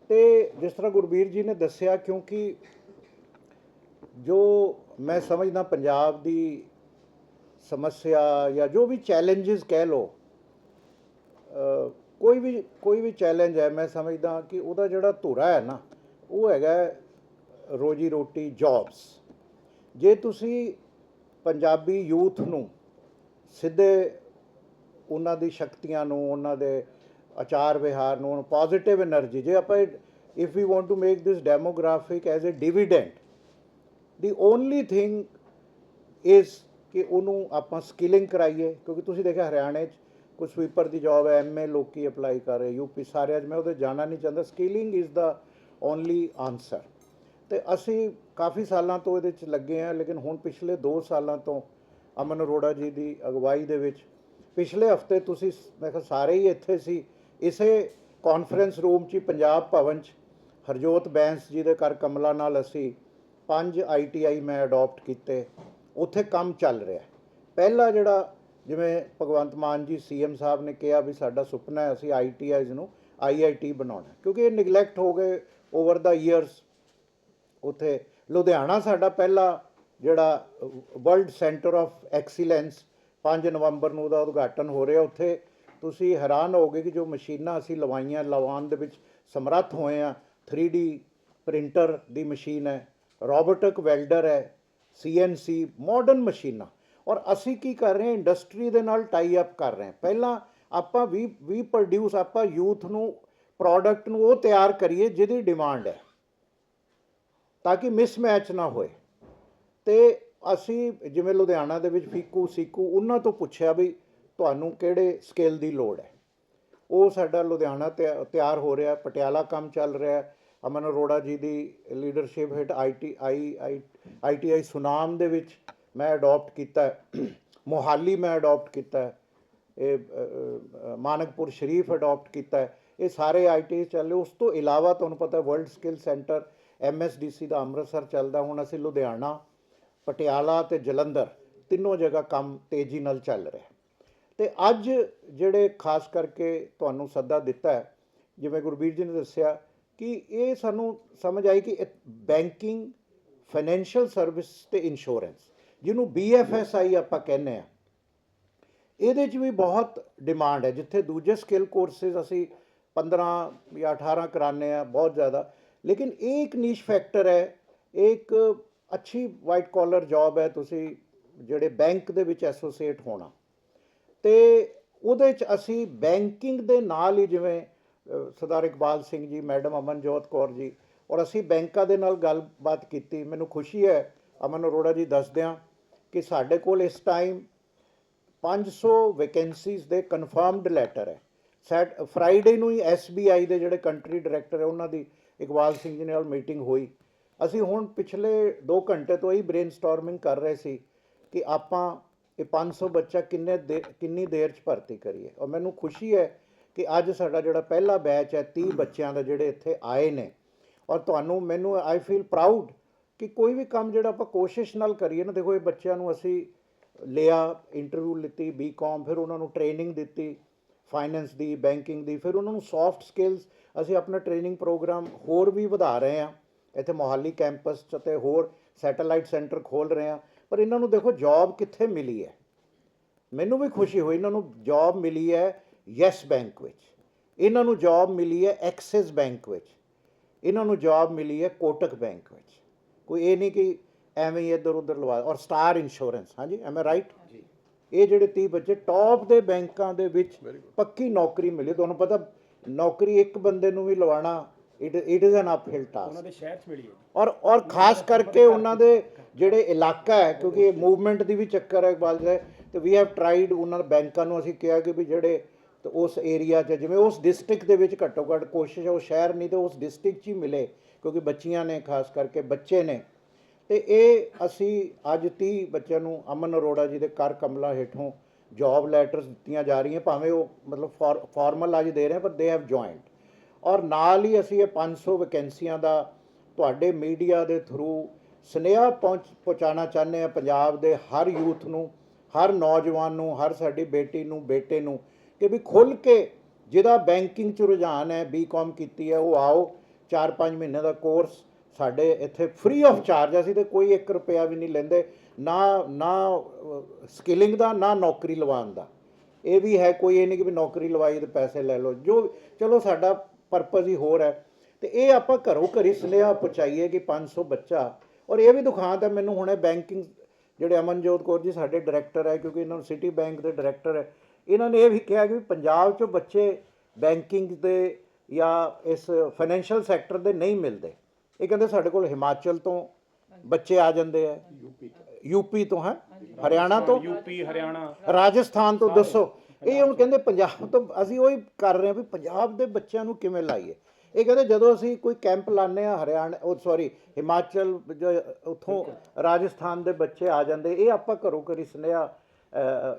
ਤੇ ਜਿਸ ਤਰ੍ਹਾਂ ਗੁਰਬੀਰ ਜੀ ਨੇ ਦੱਸਿਆ, ਕਿਉਂਕਿ ਜੋ ਮੈਂ ਸਮਝਦਾ ਪੰਜਾਬ ਦੀ ਸਮੱਸਿਆ ਜਾਂ ਜੋ ਵੀ ਚੈਲੰਜਸ ਕਹਿ ਲਓ, ਕੋਈ ਵੀ ਚੈਲੰਜ ਹੈ, ਮੈਂ ਸਮਝਦਾ ਕਿ ਉਹਦਾ ਜਿਹੜਾ ਧੁਰਾ ਹੈ ਨਾ, ਉਹ ਹੈਗਾ ਰੋਜੀ ਰੋਟੀ, ਜੌਬਸ। ਜੇ ਤੁਸੀਂ ਪੰਜਾਬੀ ਯੂਥ ਨੂੰ ਸਿੱਧੇ ਉਹਨਾਂ ਦੀ ਸ਼ਕਤੀਆਂ ਨੂੰ, ਉਹਨਾਂ ਦੇ ਆਚਾਰ ਵਿਹਾਰ ਨੂੰ, ਪੋਜ਼ੀਟਿਵ એનર્ਜੀ, ਜੇ ਆਪਾਂ if we want to make this demographic as a dividend, the only thing is ਕਿ ਉਹਨੂੰ ਆਪਾਂ ਸਕਿਲਿੰਗ ਕਰਾਈਏ। ਕਿਉਂਕਿ ਤੁਸੀਂ ਦੇਖਿਆ ਹਰਿਆਣੇ 'ਚ ਕੋਈ ਸਵੀਪਰ ਦੀ ਜੌਬ ਹੈ, MA ਲੋਕੀ ਅਪਲਾਈ ਕਰ ਰਹੇ, UP ਸਾਰਿਆਂ 'ਚ, ਮੈਂ ਉਹਦੇ ਜਾਣਾ ਨਹੀਂ ਚਾਹੁੰਦਾ। Skilling is the only answer. ਅਤੇ ਅਸੀਂ ਕਾਫੀ ਸਾਲਾਂ ਤੋਂ ਇਹਦੇ 'ਚ ਲੱਗੇ ਹਾਂ, ਲੇਕਿਨ ਹੁਣ ਪਿਛਲੇ 2 ਸਾਲਾਂ ਤੋਂ ਅਮਨ ਅਰੋੜਾ ਜੀ ਦੀ ਅਗਵਾਈ ਦੇ ਵਿੱਚ, ਪਿਛਲੇ ਹਫਤੇ ਤੁਸੀਂ ਮੈਂ ਕਿਹਾ ਸਾਰੇ ਹੀ ਇੱਥੇ ਸੀ, ਇਸੇ ਕਾਨਫਰੰਸ ਰੂਮ 'ਚ, ਪੰਜਾਬ ਭਵਨ 'ਚ, ਹਰਜੋਤ ਬੈਂਸ ਜੀ ਦੇ ਘਰ ਕਮਲਾ ਨਾਲ ਅਸੀਂ 5 ITI ਮੈਂ ਅਡੋਪਟ ਕੀਤੇ, ਉੱਥੇ ਕੰਮ ਚੱਲ ਰਿਹਾ। ਪਹਿਲਾ ਜਿਹੜਾ ਜਿਵੇਂ ਭਗਵੰਤ ਮਾਨ ਜੀ CM ਸਾਹਿਬ ਨੇ ਕਿਹਾ ਵੀ ਸਾਡਾ ਸੁਪਨਾ ਹੈ ਅਸੀਂ ITIs ਨੂੰ IIT ਬਣਾਉਣਾ, ਕਿਉਂਕਿ ਇਹ ਨਿਗਲੈਕਟ ਹੋ ਗਏ ਓਵਰ ਦਾ ਈਅਰਸ। ਉੱਥੇ ਲੁਧਿਆਣਾ ਸਾਡਾ ਪਹਿਲਾ ਜਿਹੜਾ ਵਰਲਡ ਸੈਂਟਰ ਆਫ ਐਕਸੀਲੈਂਸ 5 ਨਵੰਬਰ ਨੂੰ ਉਹਦਾ ਉਦਘਾਟਨ ਹੋ ਰਿਹਾ। ਉੱਥੇ ਤੁਸੀਂ ਹੈਰਾਨ ਹੋਗੇ ਕਿ ਜੋ ਮਸ਼ੀਨਾਂ ਅਸੀਂ ਲਵਾਉਣ ਦੇ ਵਿੱਚ ਸਮਰੱਥ ਹੋਏ ਹਾਂ, 3D ਪ੍ਰਿੰਟਰ ਦੀ ਮਸ਼ੀਨ ਹੈ, ਰੋਬੋਟਿਕ ਵੈਲਡਰ ਹੈ, CNC, ਮਾਡਰਨ ਮਸ਼ੀਨਾਂ। ਔਰ ਅਸੀਂ ਕੀ ਕਰ ਰਹੇ ਹਾਂ, ਇੰਡਸਟਰੀ ਦੇ ਨਾਲ ਟਾਈ ਅਪ ਕਰ ਰਹੇ ਹਾਂ। ਪਹਿਲਾਂ ਆਪਾਂ ਵੀ ਪ੍ਰੋਡਿਊਸ, ਆਪਾਂ ਯੂਥ ਨੂੰ ਪ੍ਰੋਡਕਟ ਨੂੰ ਉਹ ਤਿਆਰ ਕਰੀਏ ਜਿਹਦੀ ਡਿਮਾਂਡ ਹੈ, ਤਾਂ ਕਿ ਮਿਸਮੈਚ ਨਾ ਹੋਏ। ਅਤੇ ਅਸੀਂ ਜਿਵੇਂ ਲੁਧਿਆਣਾ ਦੇ ਵਿੱਚ ਫੀਕੂ ਸੀਕੂ, ਉਹਨਾਂ ਤੋਂ ਪੁੱਛਿਆ ਵੀ ਤੁਹਾਨੂੰ ਕਿਹੜੇ ਸਕਿੱਲ ਦੀ ਲੋੜ ਹੈ। ਉਹ ਸਾਡਾ ਲੁਧਿਆਣਾ ਤਿਆਰ ਹੋ ਰਿਹਾ, ਪਟਿਆਲਾ ਕੰਮ ਚੱਲ ਰਿਹਾ, ਅਮਨ ਅਰੋੜਾ ਜੀ ਦੀ ਲੀਡਰਸ਼ਿਪ ਹੇਠ ITI ਸੁਨਾਮ ਦੇ ਵਿੱਚ ਮੈਂ ਅਡੋਪਟ ਕੀਤਾ, ਮੋਹਾਲੀ ਮੈਂ ਅਡੋਪਟ ਕੀਤਾ, ਇਹ ਮਾਨਕਪੁਰ ਸ਼ਰੀਫ ਅਡੋਪਟ ਕੀਤਾ। ਇਹ ਸਾਰੇ ITI ਚੱਲ ਰਹੇ। ਉਸ ਤੋਂ ਇਲਾਵਾ ਤੁਹਾਨੂੰ ਪਤਾ ਵਰਲਡ ਸਕਿੱਲ ਸੈਂਟਰ MSDC ਦਾ ਅੰਮ੍ਰਿਤਸਰ ਚੱਲਦਾ, ਹੁਣ ਅਸੀਂ ਲੁਧਿਆਣਾ, ਪਟਿਆਲਾ ਤੇ ਜਲੰਧਰ ਤਿੰਨੋਂ ਜਗ੍ਹਾ ਕੰਮ ਤੇਜ਼ੀ ਨਾਲ ਚੱਲ ਰਿਹਾ। ਤੇ ਅੱਜ ਜਿਹੜੇ ਖਾਸ ਕਰਕੇ ਤੁਹਾਨੂੰ ਸੱਦਾ ਦਿੱਤਾ ਹੈ, ਜਿਵੇਂ ਗੁਰਬੀਰ ਜੀ ਨੇ ਦੱਸਿਆ ਕਿ ਇਹ ਸਾਨੂੰ ਸਮਝ ਆਈ ਕਿ ਬੈਂਕਿੰਗ, ਫਾਈਨੈਂਸ਼ੀਅਲ ਸਰਵਿਸ ਤੇ ਇੰਸ਼ੋਰੈਂਸ, ਜਿਹਨੂੰ BFSI ਆਪਾਂ ਕਹਿੰਦੇ ਆ, ਇਹਦੇ 'ਚ ਵੀ ਬਹੁਤ ਡਿਮਾਂਡ ਹੈ। ਜਿੱਥੇ ਦੂਜੇ ਸਕਿੱਲ ਕੋਰਸਿਸ ਅਸੀਂ 15 ਜਾਂ 18 ਕਰਾਉਂਦੇ ਆ ਬਹੁਤ ਜ਼ਿਆਦਾ, ਲੇਕਿਨ ਇਹ ਇੱਕ ਨੀਸ਼ ਫੈਕਟਰ ਹੈ, ਇਹ ਇੱਕ ਅੱਛੀ ਵਾਈਟ ਕਾਲਰ ਜੌਬ ਹੈ। ਤੁਸੀਂ ਜਿਹੜੇ ਬੈਂਕ ਦੇ ਵਿੱਚ ਐਸੋਸੀਏਟ ਹੋਣਾ, ਤੇ ਉਹਦੇ 'ਚ ਅਸੀਂ ਬੈਂਕਿੰਗ ਦੇ ਨਾਲ ਹੀ, ਜਿਵੇਂ ਸਰਦਾਰ ਇਕਬਾਲ ਸਿੰਘ ਜੀ, ਮੈਡਮ ਅਮਨਜੋਤ ਕੌਰ ਜੀ ਔਰ ਅਸੀਂ ਬੈਂਕਾਂ ਦੇ ਨਾਲ ਗੱਲਬਾਤ ਕੀਤੀ। ਮੈਨੂੰ ਖੁਸ਼ੀ ਹੈ ਅਮਨ ਅਰੋੜਾ ਜੀ ਦੱਸਦਿਆਂ ਕਿ ਸਾਡੇ ਕੋਲ ਇਸ ਟਾਈਮ 500 ਵੈਕੈਂਸੀਜ਼ ਦੇ ਕਨਫਰਮਡ ਲੈਟਰ ਹੈ। ਫਰਾਈਡੇ ਨੂੰ ਹੀ SBI ਦੇ ਜਿਹੜੇ ਕੰਟਰੀ ਡਾਇਰੈਕਟਰ ਹੈ ਉਹਨਾਂ ਦੀ ਇਕਬਾਲ ਸਿੰਘ ਜੀ ਨਾਲ ਮੀਟਿੰਗ ਹੋਈ। ਅਸੀਂ ਹੁਣ ਪਿਛਲੇ 2 ਘੰਟੇ ਤੋਂ ਹੀ ਬ੍ਰੇਨਸਟਾਰਮਿੰਗ ਕਰ ਰਹੇ ਸੀ ਕਿ ਆਪਾਂ ਇਹ 500 ਬੱਚਾ ਕਿੰਨੀ ਦੇਰ 'ਚ ਭਰਤੀ ਕਰੀਏ। ਔਰ ਮੈਨੂੰ ਖੁਸ਼ੀ ਹੈ ਕਿ ਅੱਜ ਸਾਡਾ ਜਿਹੜਾ ਪਹਿਲਾ ਬੈਚ ਹੈ 30 ਬੱਚਿਆਂ ਦਾ ਜਿਹੜੇ ਇੱਥੇ ਆਏ ਨੇ। ਔਰ ਮੈਨੂੰ ਆਈ ਫੀਲ ਪ੍ਰਾਊਡ ਕਿ ਕੋਈ ਵੀ ਕੰਮ ਜਿਹੜਾ ਆਪਾਂ ਕੋਸ਼ਿਸ਼ ਨਾਲ ਕਰੀਏ ਨਾ, ਦੇਖੋ ਇਹ ਬੱਚਿਆਂ ਨੂੰ ਅਸੀਂ ਲਿਆ, ਇੰਟਰਵਿਊ ਲਿੱਤੀ, BCom, ਫਿਰ ਉਹਨਾਂ ਨੂੰ ਟ੍ਰੇਨਿੰਗ ਦਿੱਤੀ ਫਾਈਨੈਂਸ ਦੀ, ਬੈਂਕਿੰਗ ਦੀ, ਫਿਰ ਉਹਨਾਂ ਨੂੰ ਸੌਫਟ ਸਕਿੱਲਸ, ਅਸੀਂ ਆਪਣਾ ਟ੍ਰੇਨਿੰਗ ਪ੍ਰੋਗਰਾਮ ਹੋਰ ਵੀ ਵਧਾ ਰਹੇ ਹਾਂ ਇੱਥੇ ਮੋਹਾਲੀ ਕੈਂਪਸ 'ਚ, ਅਤੇ ਹੋਰ ਸੈਟੇਲਾਈਟ ਸੈਂਟਰ ਖੋਲ੍ਹ ਰਹੇ ਹਾਂ। ਪਰ ਇਹਨਾਂ ਨੂੰ ਦੇਖੋ ਜੌਬ ਕਿੱਥੇ ਮਿਲੀ ਹੈ, ਮੈਨੂੰ ਵੀ ਖੁਸ਼ੀ ਹੋਈ। ਇਹਨਾਂ ਨੂੰ ਜੌਬ ਮਿਲੀ ਹੈ ਯੈਸ ਬੈਂਕ ਵਿੱਚ, ਇਹਨਾਂ ਨੂੰ ਜੌਬ ਮਿਲੀ ਹੈ ਐਕਸਿਸ ਬੈਂਕ ਵਿੱਚ, ਇਹਨਾਂ ਨੂੰ ਜੌਬ ਮਿਲੀ ਹੈ ਕੋਟਕ ਬੈਂਕ ਵਿੱਚ। ਕੋਈ ਇਹ ਨਹੀਂ ਕਿ ਐਵੇਂ ਹੀ ਇੱਧਰ ਉੱਧਰ ਲਵਾ, ਔਰ ਸਟਾਰ ਇੰਸ਼ੋਰੈਂਸ। ਹਾਂਜੀ, ਐਮ ਆਈ ਰਾਈਟ? ਇਹ ਜਿਹੜੇ 30 ਬੱਚੇ ਟੌਪ ਦੇ ਬੈਂਕਾਂ ਦੇ ਵਿੱਚ ਪੱਕੀ ਨੌਕਰੀ ਮਿਲੀ। ਤੁਹਾਨੂੰ ਪਤਾ ਨੌਕਰੀ ਇੱਕ ਬੰਦੇ ਨੂੰ ਵੀ ਲਵਾਉਣਾ, ਇਟ ਇਜ਼ ਐਨ ਅਪਹਿਲ ਟਾਸਕ। ਉਹਨਾਂ ਦੇ ਸ਼ਹਿਰ 'ਚ ਮਿਲੀ ਹੈ, ਔਰ ਖਾਸ ਕਰਕੇ ਉਹਨਾਂ ਦੇ ਜਿਹੜੇ ਇਲਾਕਾ ਹੈ, ਕਿਉਂਕਿ ਇਹ ਮੂਵਮੈਂਟ ਦੀ ਵੀ ਚੱਕਰ ਹੈ ਇਕਬਾਲ ਜੀ, ਤੇ ਵੀ ਹੈਵ ਟਰਾਈਡ। ਉਹਨਾਂ ਬੈਂਕਾਂ ਨੂੰ ਅਸੀਂ ਕਿਹਾ ਕਿ ਵੀ ਜਿਹੜੇ ਉਸ ਏਰੀਆ 'ਚ, ਜਿਵੇਂ ਉਸ ਡਿਸਟ੍ਰਿਕਟ ਦੇ ਵਿੱਚ ਘੱਟੋ ਘੱਟ ਕੋਸ਼ਿਸ਼ ਹੈ ਉਹ ਸ਼ਹਿਰ ਨਹੀਂ ਤੇ ਉਸ ਡਿਸਟ੍ਰਿਕਟ 'ਚ ਹੀ ਮਿਲੇ, ਕਿਉਂਕਿ ਬੱਚੀਆਂ ਨੇ, ਖਾਸ ਕਰਕੇ ਬੱਚੇ ਨੇ। ਤੇ ਇਹ ਅਸੀਂ ਅੱਜ 30 ਬੱਚਿਆਂ ਨੂੰ ਅਮਨ ਅਰੋੜਾ ਜੀ ਦੇ ਕਰ ਕਮਲਾ ਹੇਠੋਂ ਜੌਬ ਲੈਟਰਸ ਦਿੱਤੀਆਂ ਜਾ ਰਹੀਆਂ, ਭਾਵੇਂ ਉਹ ਮਤਲਬ ਫਾਰਮਲ ਅੱਜ ਦੇ ਰਹੇ ਪਰ ਦੇ ਹੈਵ ਜੁਆਇੰਡ। ਔਰ ਨਾਲ ਹੀ ਅਸੀਂ ਇਹ 500 ਵੈਕੈਂਸੀਆਂ ਦਾ ਤੁਹਾਡੇ ਮੀਡੀਆ ਦੇ ਥਰੂ ਸੁਨੇਹਾ ਪਹੁੰਚਾਉਣਾ ਚਾਹੁੰਦੇ ਹਾਂ ਪੰਜਾਬ ਦੇ ਹਰ ਯੂਥ ਨੂੰ, ਹਰ ਨੌਜਵਾਨ ਨੂੰ, ਹਰ ਸਾਡੀ ਬੇਟੀ ਨੂੰ, ਬੇਟੇ ਨੂੰ, ਕਿ ਵੀ ਖੁੱਲ੍ਹ ਕੇ ਜਿਹਦਾ ਬੈਂਕਿੰਗ 'ਚ ਰੁਝਾਨ ਹੈ, BCom ਕੀਤੀ ਹੈ, ਉਹ ਆਓ। 4-5 ਮਹੀਨੇ ਦਾ ਕੋਰਸ ਸਾਡੇ ਇੱਥੇ ਫ੍ਰੀ ਆਫ ਚਾਰਜ, ਅਸੀਂ ਤਾਂ ਕੋਈ 1 ਰੁਪਇਆ ਵੀ ਨਹੀਂ ਲੈਂਦੇ, ਨਾ ਸਕਿਲਿੰਗ ਦਾ, ਨਾ ਨੌਕਰੀ ਲਵਾਉਣ ਦਾ। ਇਹ ਵੀ ਹੈ, ਕੋਈ ਇਹ ਨਹੀਂ ਕਿ ਵੀ ਨੌਕਰੀ ਲਵਾਈ ਤੇ ਪੈਸੇ ਲੈ ਲਓ, ਜੋ ਚਲੋ ਸਾਡਾ ਪਰਪਸ ਹੀ ਹੋਰ ਹੈ। ਤੇ ਇਹ ਆਪਾਂ ਘਰੋਂ ਘਰੀ ਸੁਨੇਹਾ ਪਹੁੰਚਾਈਏ ਕਿ 500 ਬੱਚਾ। ਔਰ ਇਹ ਵੀ ਦੁਖਾਂਤ ਹੈ ਮੈਨੂੰ ਹੁਣੇ, ਬੈਂਕਿੰਗ ਜਿਹੜੇ ਅਮਨਜੋਤ ਕੌਰ ਜੀ ਸਾਡੇ ਡਾਇਰੈਕਟਰ ਹੈ, ਕਿਉਂਕਿ ਇਹਨਾਂ ਨੂੰ ਸਿਟੀ ਬੈਂਕ ਦੇ ਡਾਇਰੈਕਟਰ ਹੈ, ਇਹਨਾਂ ਨੇ ਇਹ ਵੀ ਕਿਹਾ ਕਿ ਪੰਜਾਬ 'ਚੋਂ ਬੱਚੇ ਬੈਂਕਿੰਗ ਦੇ ਜਾਂ ਇਸ ਫਾਈਨੈਂਸ਼ੀਅਲ ਸੈਕਟਰ ਦੇ ਨਹੀਂ ਮਿਲਦੇ। ਇਹ ਕਹਿੰਦੇ ਸਾਡੇ ਕੋਲ ਹਿਮਾਚਲ ਤੋਂ ਬੱਚੇ ਆ ਜਾਂਦੇ ਆ, ਯੂਪੀ ਤੋਂ, ਹੈ ਹਰਿਆਣਾ ਤੋਂ, ਹਰਿਆਣਾ, ਰਾਜਸਥਾਨ ਤੋਂ। ਦੱਸੋ, ਇਹ ਹੁਣ ਕਹਿੰਦੇ ਪੰਜਾਬ ਤੋਂ। ਅਸੀਂ ਉਹੀ ਕਰ ਰਹੇ ਹਾਂ ਵੀ ਪੰਜਾਬ ਦੇ ਬੱਚਿਆਂ ਨੂੰ ਕਿਵੇਂ ਲਾਈਏ। ਇਹ ਕਹਿੰਦੇ ਜਦੋਂ ਅਸੀਂ ਕੋਈ ਕੈਂਪ ਲਾਉਂਦੇ ਹਾਂ ਹਿਮਾਚਲ, ਉੱਥੋਂ ਰਾਜਸਥਾਨ ਦੇ ਬੱਚੇ ਆ ਜਾਂਦੇ। ਇਹ ਆਪਾਂ ਘਰੋਂ ਘਰੀ ਸੁਨੇਹਾ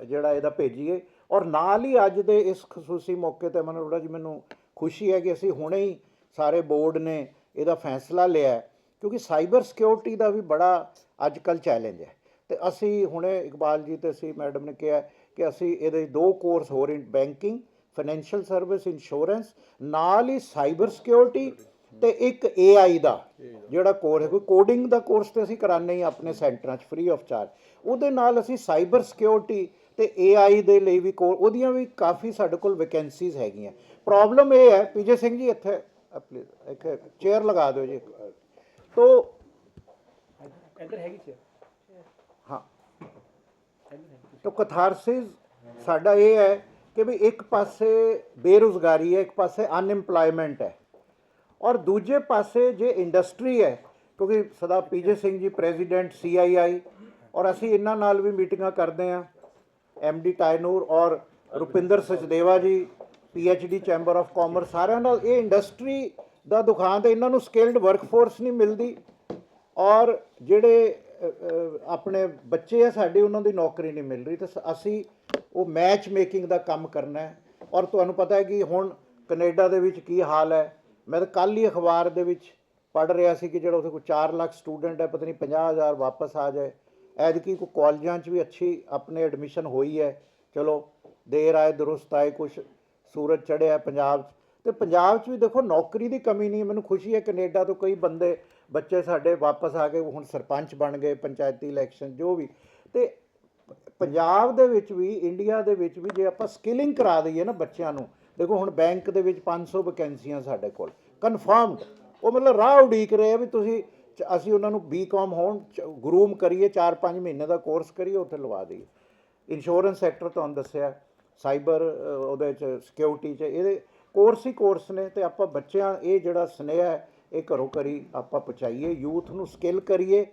ਜਿਹੜਾ ਇਹਦਾ ਭੇਜੀਏ। ਔਰ ਨਾਲ ਹੀ ਅੱਜ ਦੇ ਇਸ ਖਸੂਸੀ ਮੌਕੇ 'ਤੇ ਅਮਨ ਅਰੋੜਾ ਜੀ, ਮੈਨੂੰ ਖੁਸ਼ੀ ਹੈ ਕਿ ਅਸੀਂ ਹੁਣੇ ਹੀ ਸਾਰੇ ਬੋਰਡ ਨੇ ਇਹਦਾ ਫੈਸਲਾ ਲਿਆ, ਕਿਉਂਕਿ ਸਾਈਬਰ ਸਿਕਿਉਰਿਟੀ ਦਾ ਵੀ ਬੜਾ ਅੱਜ ਕੱਲ੍ਹ ਚੈਲੰਜ ਹੈ। ਤੇ ਅਸੀਂ ਹੁਣੇ ਇਕਬਾਲ ਜੀ ਤੇ ਅਸੀਂ ਮੈਡਮ ਨੇ ਕਿਹਾ ਕਿ ਅਸੀਂ ਇਹਦੇ 2 ਕੋਰਸ ਹੋਰ, ਬੈਂਕਿੰਗ, ਫਾਈਨੈਂਸ਼ੀਅਲ ਸਰਵਿਸ, ਇੰਸ਼ੋਰੈਂਸ, ਨਾਲ ਹੀ ਸਾਈਬਰ ਸਿਕਿਉਰਿਟੀ, ਤੇ ਇੱਕ AI ਦਾ ਜਿਹੜਾ ਕੋਰਸ ਹੈ, ਕੋਈ ਕੋਡਿੰਗ ਦਾ ਕੋਰਸ ਤੇ ਅਸੀਂ ਕਰਾਉਂਦੇ ਹੀ ਆਪਣੇ ਸੈਂਟਰਾਂ 'ਚ ਫ੍ਰੀ ਆਫ ਚਾਰਜ। ਉਹਦੇ ਨਾਲ ਅਸੀਂ ਸਾਈਬਰ ਸਿਕਿਉਰਿਟੀ ਤੇ AI ਦੇ ਲਈ ਵੀ ਉਹਦੀਆਂ ਵੀ ਕਾਫੀ ਸਾਡੇ ਕੋਲ ਵੈਕੈਂਸੀਜ਼ ਹੈਗੀਆਂ। ਪ੍ਰੋਬਲਮ ਇਹ ਹੈ, PJ ਸਿੰਘ ਜੀ ਇੱਥੇ ਪਲੀਜ਼ ਇੱਕ ਚੇਅਰ ਲਗਾ ਦਿਓ ਜੀ। ਤੋ ਇੱਧਰ ਹੈਗੀ ਚੇਅਰ, ਹਾਂ। ਤੋ ਕਥਾਰਸਿਸ ਸਾਡਾ ਇਹ ਹੈ ਕਿ ਵੀ ਇੱਕ ਪਾਸੇ ਬੇਰੁਜ਼ਗਾਰੀ ਹੈ, ਇੱਕ ਪਾਸੇ ਅਨਇੰਪਲੋਇਮੈਂਟ ਹੈ, ਔਰ ਦੂਜੇ ਪਾਸੇ ਜੇ ਇੰਡਸਟਰੀ ਹੈ, ਕਿਉਂਕਿ ਸਰਦਾਰ PJ Singh ji president CII, ਔਰ ਅਸੀਂ ਇਹਨਾਂ ਨਾਲ ਵੀ ਮੀਟਿੰਗਾਂ ਕਰਦੇ ਹਾਂ, MD ਟਾਇਨੂਰ ਔਰ ਰੁਪਿੰਦਰ ਸਚਦੇਵਾ ਜੀ, PhD ਚੈਂਬਰ ਆਫ ਕਾਮਰਸ, ਸਾਰਿਆਂ ਨਾਲ। ਇਹ ਇੰਡਸਟਰੀ ਦਾ ਦੁਖਾਂਤ, ਇਹਨਾਂ ਨੂੰ ਸਕਿਲਡ ਵਰਕਫੋਰਸ ਨਹੀਂ ਮਿਲਦੀ, ਔਰ ਜਿਹੜੇ ਆਪਣੇ ਬੱਚੇ ਆ ਸਾਡੇ, ਉਹਨਾਂ ਦੀ ਨੌਕਰੀ ਨਹੀਂ ਮਿਲ ਰਹੀ। ਤਾਂ ਅਸੀਂ ਉਹ ਮੈਚ ਮੇਕਿੰਗ ਦਾ ਕੰਮ ਕਰਨਾ ਹੈ। ਔਰ ਤੁਹਾਨੂੰ ਪਤਾ ਹੈ ਕਿ ਹੁਣ ਕੈਨੇਡਾ ਦੇ ਵਿੱਚ ਕੀ ਹਾਲ ਹੈ। ਮੈਂ ਤਾਂ ਕੱਲ੍ਹ ਹੀ ਅਖਬਾਰ ਦੇ ਵਿੱਚ ਪੜ੍ਹ ਰਿਹਾ ਸੀ ਕਿ ਜਿਹੜਾ ਉੱਥੇ ਕੋਈ 4 ਲੱਖ ਸਟੂਡੈਂਟ ਹੈ, ਪਤਾ ਨਹੀਂ 50,000 ਵਾਪਸ ਆ ਜਾਏ। ਐਤਕੀ ਕੋਈ ਕਾਲਜਾਂ 'ਚ ਵੀ ਅੱਛੀ ਆਪਣੇ ਐਡਮਿਸ਼ਨ ਹੋਈ ਹੈ। ਚਲੋ ਦੇਰ ਆਏ ਦੁਰਸਤ ਆਏ, ਕੁਛ ਸੂਰਜ ਚੜ੍ਹਿਆ ਪੰਜਾਬ 'ਚ। ਅਤੇ ਪੰਜਾਬ 'ਚ ਵੀ ਦੇਖੋ ਨੌਕਰੀ ਦੀ ਕਮੀ ਨਹੀਂ। ਮੈਨੂੰ ਖੁਸ਼ੀ ਹੈ ਕੈਨੇਡਾ ਤੋਂ ਕਈ ਬੰਦੇ ਬੱਚੇ ਸਾਡੇ ਵਾਪਸ ਆ ਕੇ ਹੁਣ ਸਰਪੰਚ ਬਣ ਗਏ, ਪੰਚਾਇਤੀ ਇਲੈਕਸ਼ਨ ਜੋ ਵੀ। ਅਤੇ ਪੰਜਾਬ ਦੇ ਵਿੱਚ ਵੀ, ਇੰਡੀਆ ਦੇ ਵਿੱਚ ਵੀ ਜੇ ਆਪਾਂ ਸਕਿਲਿੰਗ ਕਰਾ ਦਈਏ ਨਾ ਬੱਚਿਆਂ ਨੂੰ, ਦੇਖੋ ਹੁਣ ਬੈਂਕ ਦੇ ਵਿੱਚ 500 ਵੈਕੈਂਸੀਆਂ ਸਾਡੇ ਕੋਲ ਕਨਫਰਮਡ। ਉਹ ਮਤਲਬ ਰਾਹ ਉਡੀਕ ਰਹੇ ਆ ਵੀ ਤੁਸੀਂ, ਅਸੀਂ ਉਹਨਾਂ ਨੂੰ BCom ਹੋਣ ਗਰੂਮ ਕਰੀਏ, 4-5 ਮਹੀਨੇ ਦਾ ਕੋਰਸ ਕਰੀਏ, ਉੱਥੇ ਲਵਾ ਦਈਏ। ਇੰਸ਼ੋਰੈਂਸ ਸੈਕਟਰ ਤੁਹਾਨੂੰ ਦੱਸਿਆ, ਸਾਈਬਰ ਉਹਦੇ 'ਚ ਸਿਕਿਉਰਿਟੀ 'ਚ, ਇਹਦੇ ਕੋਰਸ ਹੀ ਕੋਰਸ ਨੇ। ਅਤੇ ਆਪਾਂ ਬੱਚਿਆਂ ਇਹ ਜਿਹੜਾ ਸੁਨੇਹਾ ਹੈ ਇਹ ਘਰੋਂ ਘਰੀ ਆਪਾਂ ਪਹੁੰਚਾਈਏ, ਯੂਥ ਨੂੰ ਸਕਿੱਲ ਕਰੀਏ,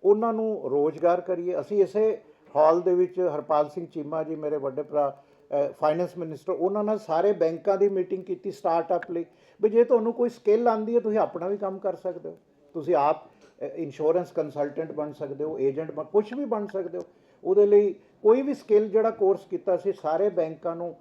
ਉਹਨਾਂ ਨੂੰ ਰੋਜ਼ਗਾਰ ਕਰੀਏ। ਅਸੀਂ ਇਸੇ ਹਾਲ ਦੇ ਵਿੱਚ ਹਰਪਾਲ ਸਿੰਘ ਚੀਮਾ ਜੀ ਮੇਰੇ ਵੱਡੇ ਭਰਾ ਫਾਈਨੈਂਸ ਮਿਨਿਸਟਰ, ਉਹਨਾਂ ਨਾਲ ਸਾਰੇ ਬੈਂਕਾਂ ਦੀ ਮੀਟਿੰਗ ਕੀਤੀ ਸਟਾਰਟਅਪ ਲਈ, ਵੀ ਜੇ ਤੁਹਾਨੂੰ ਕੋਈ ਸਕਿੱਲ ਆਉਂਦੀ ਹੈ ਤੁਸੀਂ ਆਪਣਾ ਵੀ ਕੰਮ ਕਰ ਸਕਦੇ ਹੋ। ਤੁਸੀਂ ਆਪ ਇੰਸ਼ੋਰੈਂਸ ਕੰਸਲਟੈਂਟ ਬਣ ਸਕਦੇ ਹੋ, ਏਜੰਟ ਕੁਛ ਵੀ ਬਣ ਸਕਦੇ ਹੋ। ਉਹਦੇ ਲਈ ਕੋਈ ਵੀ ਸਕਿੱਲ ਜਿਹੜਾ ਕੋਰਸ ਕੀਤਾ ਸੀ, ਸਾਰੇ ਬੈਂਕਾਂ ਨੂੰ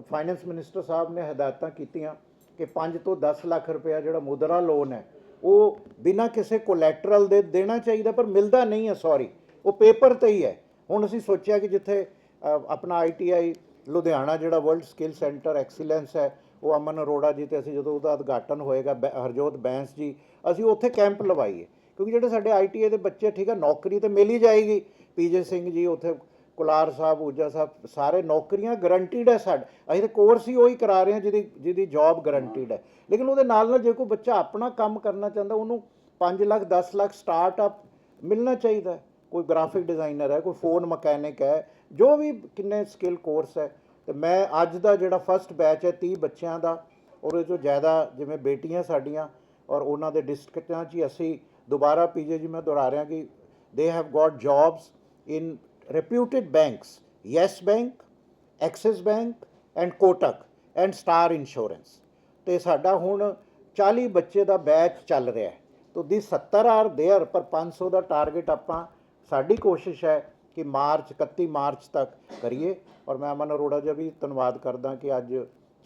ਫਾਈਨੈਂਸ ਮਿਨਿਸਟਰ ਸਾਹਿਬ ਨੇ ਹਦਾਇਤਾਂ ਕੀਤੀਆਂ ਕਿ 5 ਤੋਂ 10 ਲੱਖ ਰੁਪਇਆ ਜਿਹੜਾ ਮੁਦਰਾ ਲੋਨ ਹੈ ਉਹ ਬਿਨਾਂ ਕਿਸੇ ਕੋਲੈਟਰਲ ਦੇ ਦੇਣਾ ਚਾਹੀਦਾ, ਪਰ ਮਿਲਦਾ ਨਹੀਂ ਹੈ, ਸੌਰੀ, ਉਹ ਪੇਪਰ 'ਤੇ ਹੀ ਹੈ। ਹੁਣ ਅਸੀਂ ਸੋਚਿਆ ਕਿ ਜਿੱਥੇ ਆਪਣਾ ITI ਲੁਧਿਆਣਾ ਜਿਹੜਾ ਵਰਲਡ ਸਕਿੱਲ ਸੈਂਟਰ ਐਕਸੀਲੈਂਸ ਹੈ, ਉਹ ਅਮਨ ਅਰੋੜਾ ਜੀ ਅਤੇ ਅਸੀਂ ਜਦੋਂ ਉਹਦਾ ਉਦਘਾਟਨ ਹੋਏਗਾ, ਹਰਜੋਤ ਬੈਂਸ ਜੀ, ਅਸੀਂ ਉੱਥੇ ਕੈਂਪ ਲਵਾਈਏ। ਕਿਉਂਕਿ ਜਿਹੜੇ ਸਾਡੇ ITI ਦੇ ਬੱਚੇ, ਠੀਕ ਹੈ ਨੌਕਰੀ ਤਾਂ ਮਿਲ ਹੀ ਜਾਏਗੀ, PJ ਸਿੰਘ ਜੀ ਉੱਥੇ, ਕੁਲਾਰ ਸਾਹਿਬ, ਊਜਾ ਸਾਹਿਬ, ਸਾਰੇ ਨੌਕਰੀਆਂ ਗਰੰਟੀਡ ਹੈ ਸਾਡੇ। ਅਸੀਂ ਤਾਂ ਕੋਰਸ ਹੀ ਉਹੀ ਕਰਾ ਰਹੇ ਹਾਂ ਜਿਹਦੀ ਜੌਬ ਗਰੰਟੀਡ ਹੈ। ਲੇਕਿਨ ਉਹਦੇ ਨਾਲ ਨਾਲ ਜੇ ਕੋਈ ਬੱਚਾ ਆਪਣਾ ਕੰਮ ਕਰਨਾ ਚਾਹੁੰਦਾ, ਉਹਨੂੰ 5 ਲੱਖ 10 ਲੱਖ ਸਟਾਰਟਅਪ ਮਿਲਣਾ ਚਾਹੀਦਾ। ਕੋਈ ਗ੍ਰਾਫਿਕ ਡਿਜ਼ਾਈਨਰ ਹੈ, ਕੋਈ ਫੋਨ ਮਕੈਨਿਕ ਹੈ, ਜੋ ਵੀ ਕਿੰਨੇ ਸਕਿੱਲ ਕੋਰਸ ਹੈ। ਅਤੇ ਮੈਂ ਅੱਜ ਦਾ ਜਿਹੜਾ ਫਸਟ ਬੈਚ ਹੈ 30 ਬੱਚਿਆਂ ਦਾ, ਉਹਦੇ 'ਚੋਂ ਜ਼ਿਆਦਾ ਜਿਵੇਂ ਬੇਟੀਆਂ ਸਾਡੀਆਂ ਔਰ ਉਹਨਾਂ ਦੇ ਡਿਸਟ੍ਰਿਕਟਾਂ 'ਚ ਹੀ ਅਸੀਂ ਦੁਬਾਰਾ PJ ਜੀ ਮੈਂ ਦੁਹਰਾ ਰਿਹਾ ਕਿ they have got jobs in reputed banks, Yes Bank, Axis Bank and Kotak and Star Insurance। ਅਤੇ ਸਾਡਾ ਹੁਣ 40 ਬੱਚੇ ਦਾ ਬੈਚ ਚੱਲ ਰਿਹਾ ਹੈ। ਤੋ ਦੀ 70 ਆਰ ਦੇਅਰ, ਪਰ 500 ਦਾ ਟਾਰਗੇਟ ਆਪਾਂ, ਸਾਡੀ ਕੋਸ਼ਿਸ਼ ਹੈ ਕਿ 31 ਮਾਰਚ ਤੱਕ ਕਰੀਏ। ਔਰ ਮੈਂ ਅਮਨ ਅਰੋੜਾ ਜੀ ਵੀ ਧੰਨਵਾਦ ਕਰਦਾ ਕਿ ਅੱਜ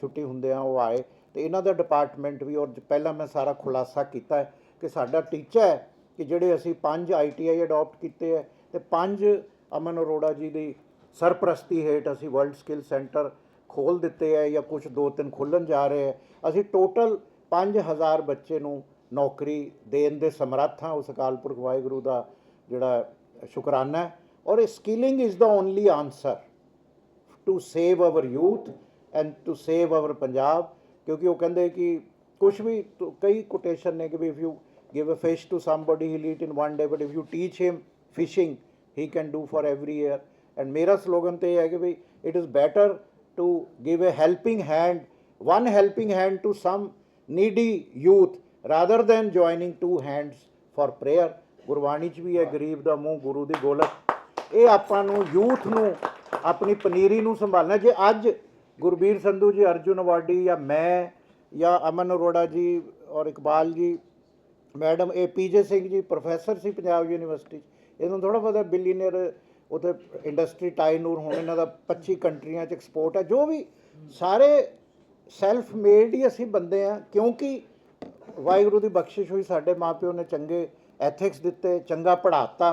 ਛੁੱਟੀ ਹੁੰਦਿਆਂ ਉਹ ਆਏ, ਅਤੇ ਇਹਨਾਂ ਦਾ ਡਿਪਾਰਟਮੈਂਟ ਵੀ। ਔਰ ਪਹਿਲਾਂ ਮੈਂ ਸਾਰਾ ਖੁਲਾਸਾ ਕੀਤਾ ਹੈ ਕਿ ਸਾਡਾ ਟੀਚਾ ਹੈ ਕਿ ਜਿਹੜੇ ਅਸੀਂ 5 ITI ਅਡੋਪਟ ਕੀਤੇ ਹੈ, ਅਤੇ 5 ਅਮਨ ਅਰੋੜਾ ਜੀ ਦੀ ਸਰਪ੍ਰਸਤੀ ਹੇਠ ਅਸੀਂ ਵਰਲਡ ਸਕਿੱਲ ਸੈਂਟਰ ਖੋਲ੍ਹ ਦਿੱਤੇ ਹੈ, ਜਾਂ ਕੁਛ 2-3 ਖੁੱਲ੍ਹਣ ਜਾ ਰਹੇ ਹੈ। ਅਸੀਂ ਟੋਟਲ 5000 ਬੱਚੇ ਨੂੰ ਨੌਕਰੀ ਦੇਣ ਦੇ ਸਮਰੱਥ ਹਾਂ। ਉਸ ਅਕਾਲ ਪੁਰਖ ਵਾਹਿਗੁਰੂ ਦਾ ਜਿਹੜਾ ਸ਼ੁਕਰਾਨਾ ਹੈ। ਔਰ ਇਹ skilling is the only answer to save our youth and to save our Punjab. ਕਿਉਂਕਿ ਉਹ ਕਹਿੰਦੇ ਕਿ ਕੁਛ ਵੀ, ਕਈ ਕੋਟੇਸ਼ਨ ਨੇ ਕਿ ਵੀ if you give a fish to somebody he eat in 1 day, but if you teach him fishing he can do for every year। and ਮੇਰਾ ਸਲੋਗਨ ਤੇ ਇਹ ਹੈ ਕਿ ਵੀ it is better to give a helping hand, one helping hand to some needy youth rather than joining 2 hands for prayer। Gurbani 'ਚ ਵੀ ਹੈ, ਗਰੀਬ ਦਾ ਮੂੰਹ ਗੁਰੂ ਦੀ ਗੋਲਕ। ਇਹ ਆਪਾਂ ਨੂੰ ਯੂਥ ਨੂੰ ਆਪਣੀ ਪਨੀਰੀ ਨੂੰ ਸੰਭਾਲਣਾ। ਜੇ ਅੱਜ ਗੁਰਬੀਰ ਸੰਧੂ ਜੀ ਅਰਜੁਨ ਅਵਾਰਡੀ, ਜਾਂ ਮੈਂ, ਜਾਂ ਅਮਨ ਅਰੋੜਾ ਜੀ ਔਰ ਇਕਬਾਲ ਜੀ ਮੈਡਮ, ਇਹ PJ ਸਿੰਘ ਜੀ ਪ੍ਰੋਫੈਸਰ ਸੀ ਪੰਜਾਬ ਯੂਨੀਵਰਸਿਟੀ 'ਚ, ਇਹਨੂੰ ਥੋੜ੍ਹਾ ਪਤਾ ਬਿਲੀਅਨਰ ਉੱਥੇ ਇੰਡਸਟਰੀ ਟਾਈਨੂਰ ਹੁਣ ਇਹਨਾਂ ਦਾ 25 ਕੰਟਰੀਆਂ 'ਚ ਐਕਸਪੋਰਟ ਹੈ। ਜੋ ਵੀ ਸਾਰੇ ਸੈਲਫ ਮੇਡ ਹੀ ਅਸੀਂ ਬੰਦੇ ਹਾਂ, ਕਿਉਂਕਿ ਵਾਹਿਗੁਰੂ ਦੀ ਬਖਸ਼ਿਸ਼ ਹੋਈ, ਸਾਡੇ ਮਾਂ ਪਿਓ ਨੇ ਚੰਗੇ ਐਥਿਕਸ ਦਿੱਤੇ, ਚੰਗਾ ਪੜ੍ਹਾਤਾ,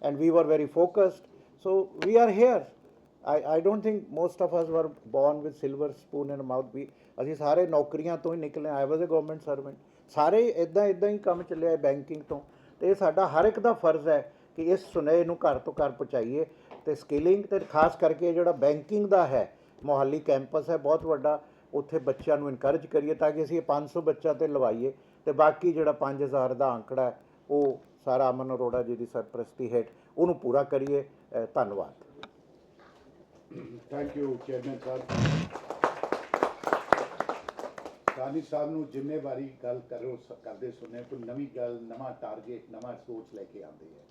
and we were very focused, so we are here. I don't think most of us were born with silver spoon in mouth। ਵੀ ਅਸੀਂ ਸਾਰੇ ਨੌਕਰੀਆਂ ਤੋਂ ਹੀ ਨਿਕਲੇ। I was a government servant। ਸਾਰੇ ਇੱਦਾਂ ਹੀ ਕੰਮ ਚੱਲਿਆ ਬੈਂਕਿੰਗ ਤੋਂ। ਅਤੇ ਇਹ ਸਾਡਾ ਹਰ ਇੱਕ ਦਾ ਫਰਜ਼ ਹੈ ਕਿ ਇਸ ਸੁਨੇਹੇ ਨੂੰ ਘਰ ਤੋਂ ਘਰ ਪਹੁੰਚਾਈਏ। ਅਤੇ ਸਕਿਲਿੰਗ, ਅਤੇ ਖਾਸ ਕਰਕੇ ਜਿਹੜਾ ਬੈਂਕਿੰਗ ਦਾ ਹੈ, ਮੋਹਾਲੀ ਕੈਂਪਸ ਹੈ ਬਹੁਤ ਵੱਡਾ, ਉੱਥੇ ਬੱਚਿਆਂ ਨੂੰ ਇਨਕਰੇਜ ਕਰੀਏ ਤਾਂ ਕਿ ਅਸੀਂ 500 ਬੱਚਾ 'ਤੇ ਲਵਾਈਏ, ਅਤੇ ਬਾਕੀ ਜਿਹੜਾ 5000 ਦਾ ਆંકੜਾ ਹੈ ਉਹ ਸਾਰਾ ਅਮਨ ਅਰੋੜਾ ਜੀ ਦੀ ਸਰਪ੍ਰਸਤੀ ਹੇਠ ਉਹਨੂੰ ਪੂਰਾ ਕਰੀਏ। ਧੰਨਵਾਦ। ਥੈਂਕ ਯੂ ਚੇਅਰਮੈਨ ਸਾਹਿਬ। ਸਾਨੀ ਸਾਹਿਬ ਨੂੰ ਜ਼ਿੰਮੇਵਾਰੀ ਗੱਲ ਕਰਦੇ ਸੁਣਿਆ, ਕੋਈ ਨਵੀਂ ਗੱਲ, ਨਵਾਂ ਟਾਰਗੇਟ, ਨਵਾਂ ਸੋਚ ਲੈ ਕੇ ਆਉਂਦੇ ਹੈ।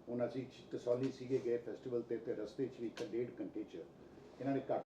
ਹੁਣ ਅਸੀਂ ਕਸੌਲੀ ਸੀਗੇ, ਗਏ ਫੈਸਟੀਵਲ 'ਤੇ ਰਸਤੇ 'ਚ ਵੀ 1.5 ਘੰਟੇ 'ਚ ਇਹਨਾਂ ਨੇ ਘੱਟ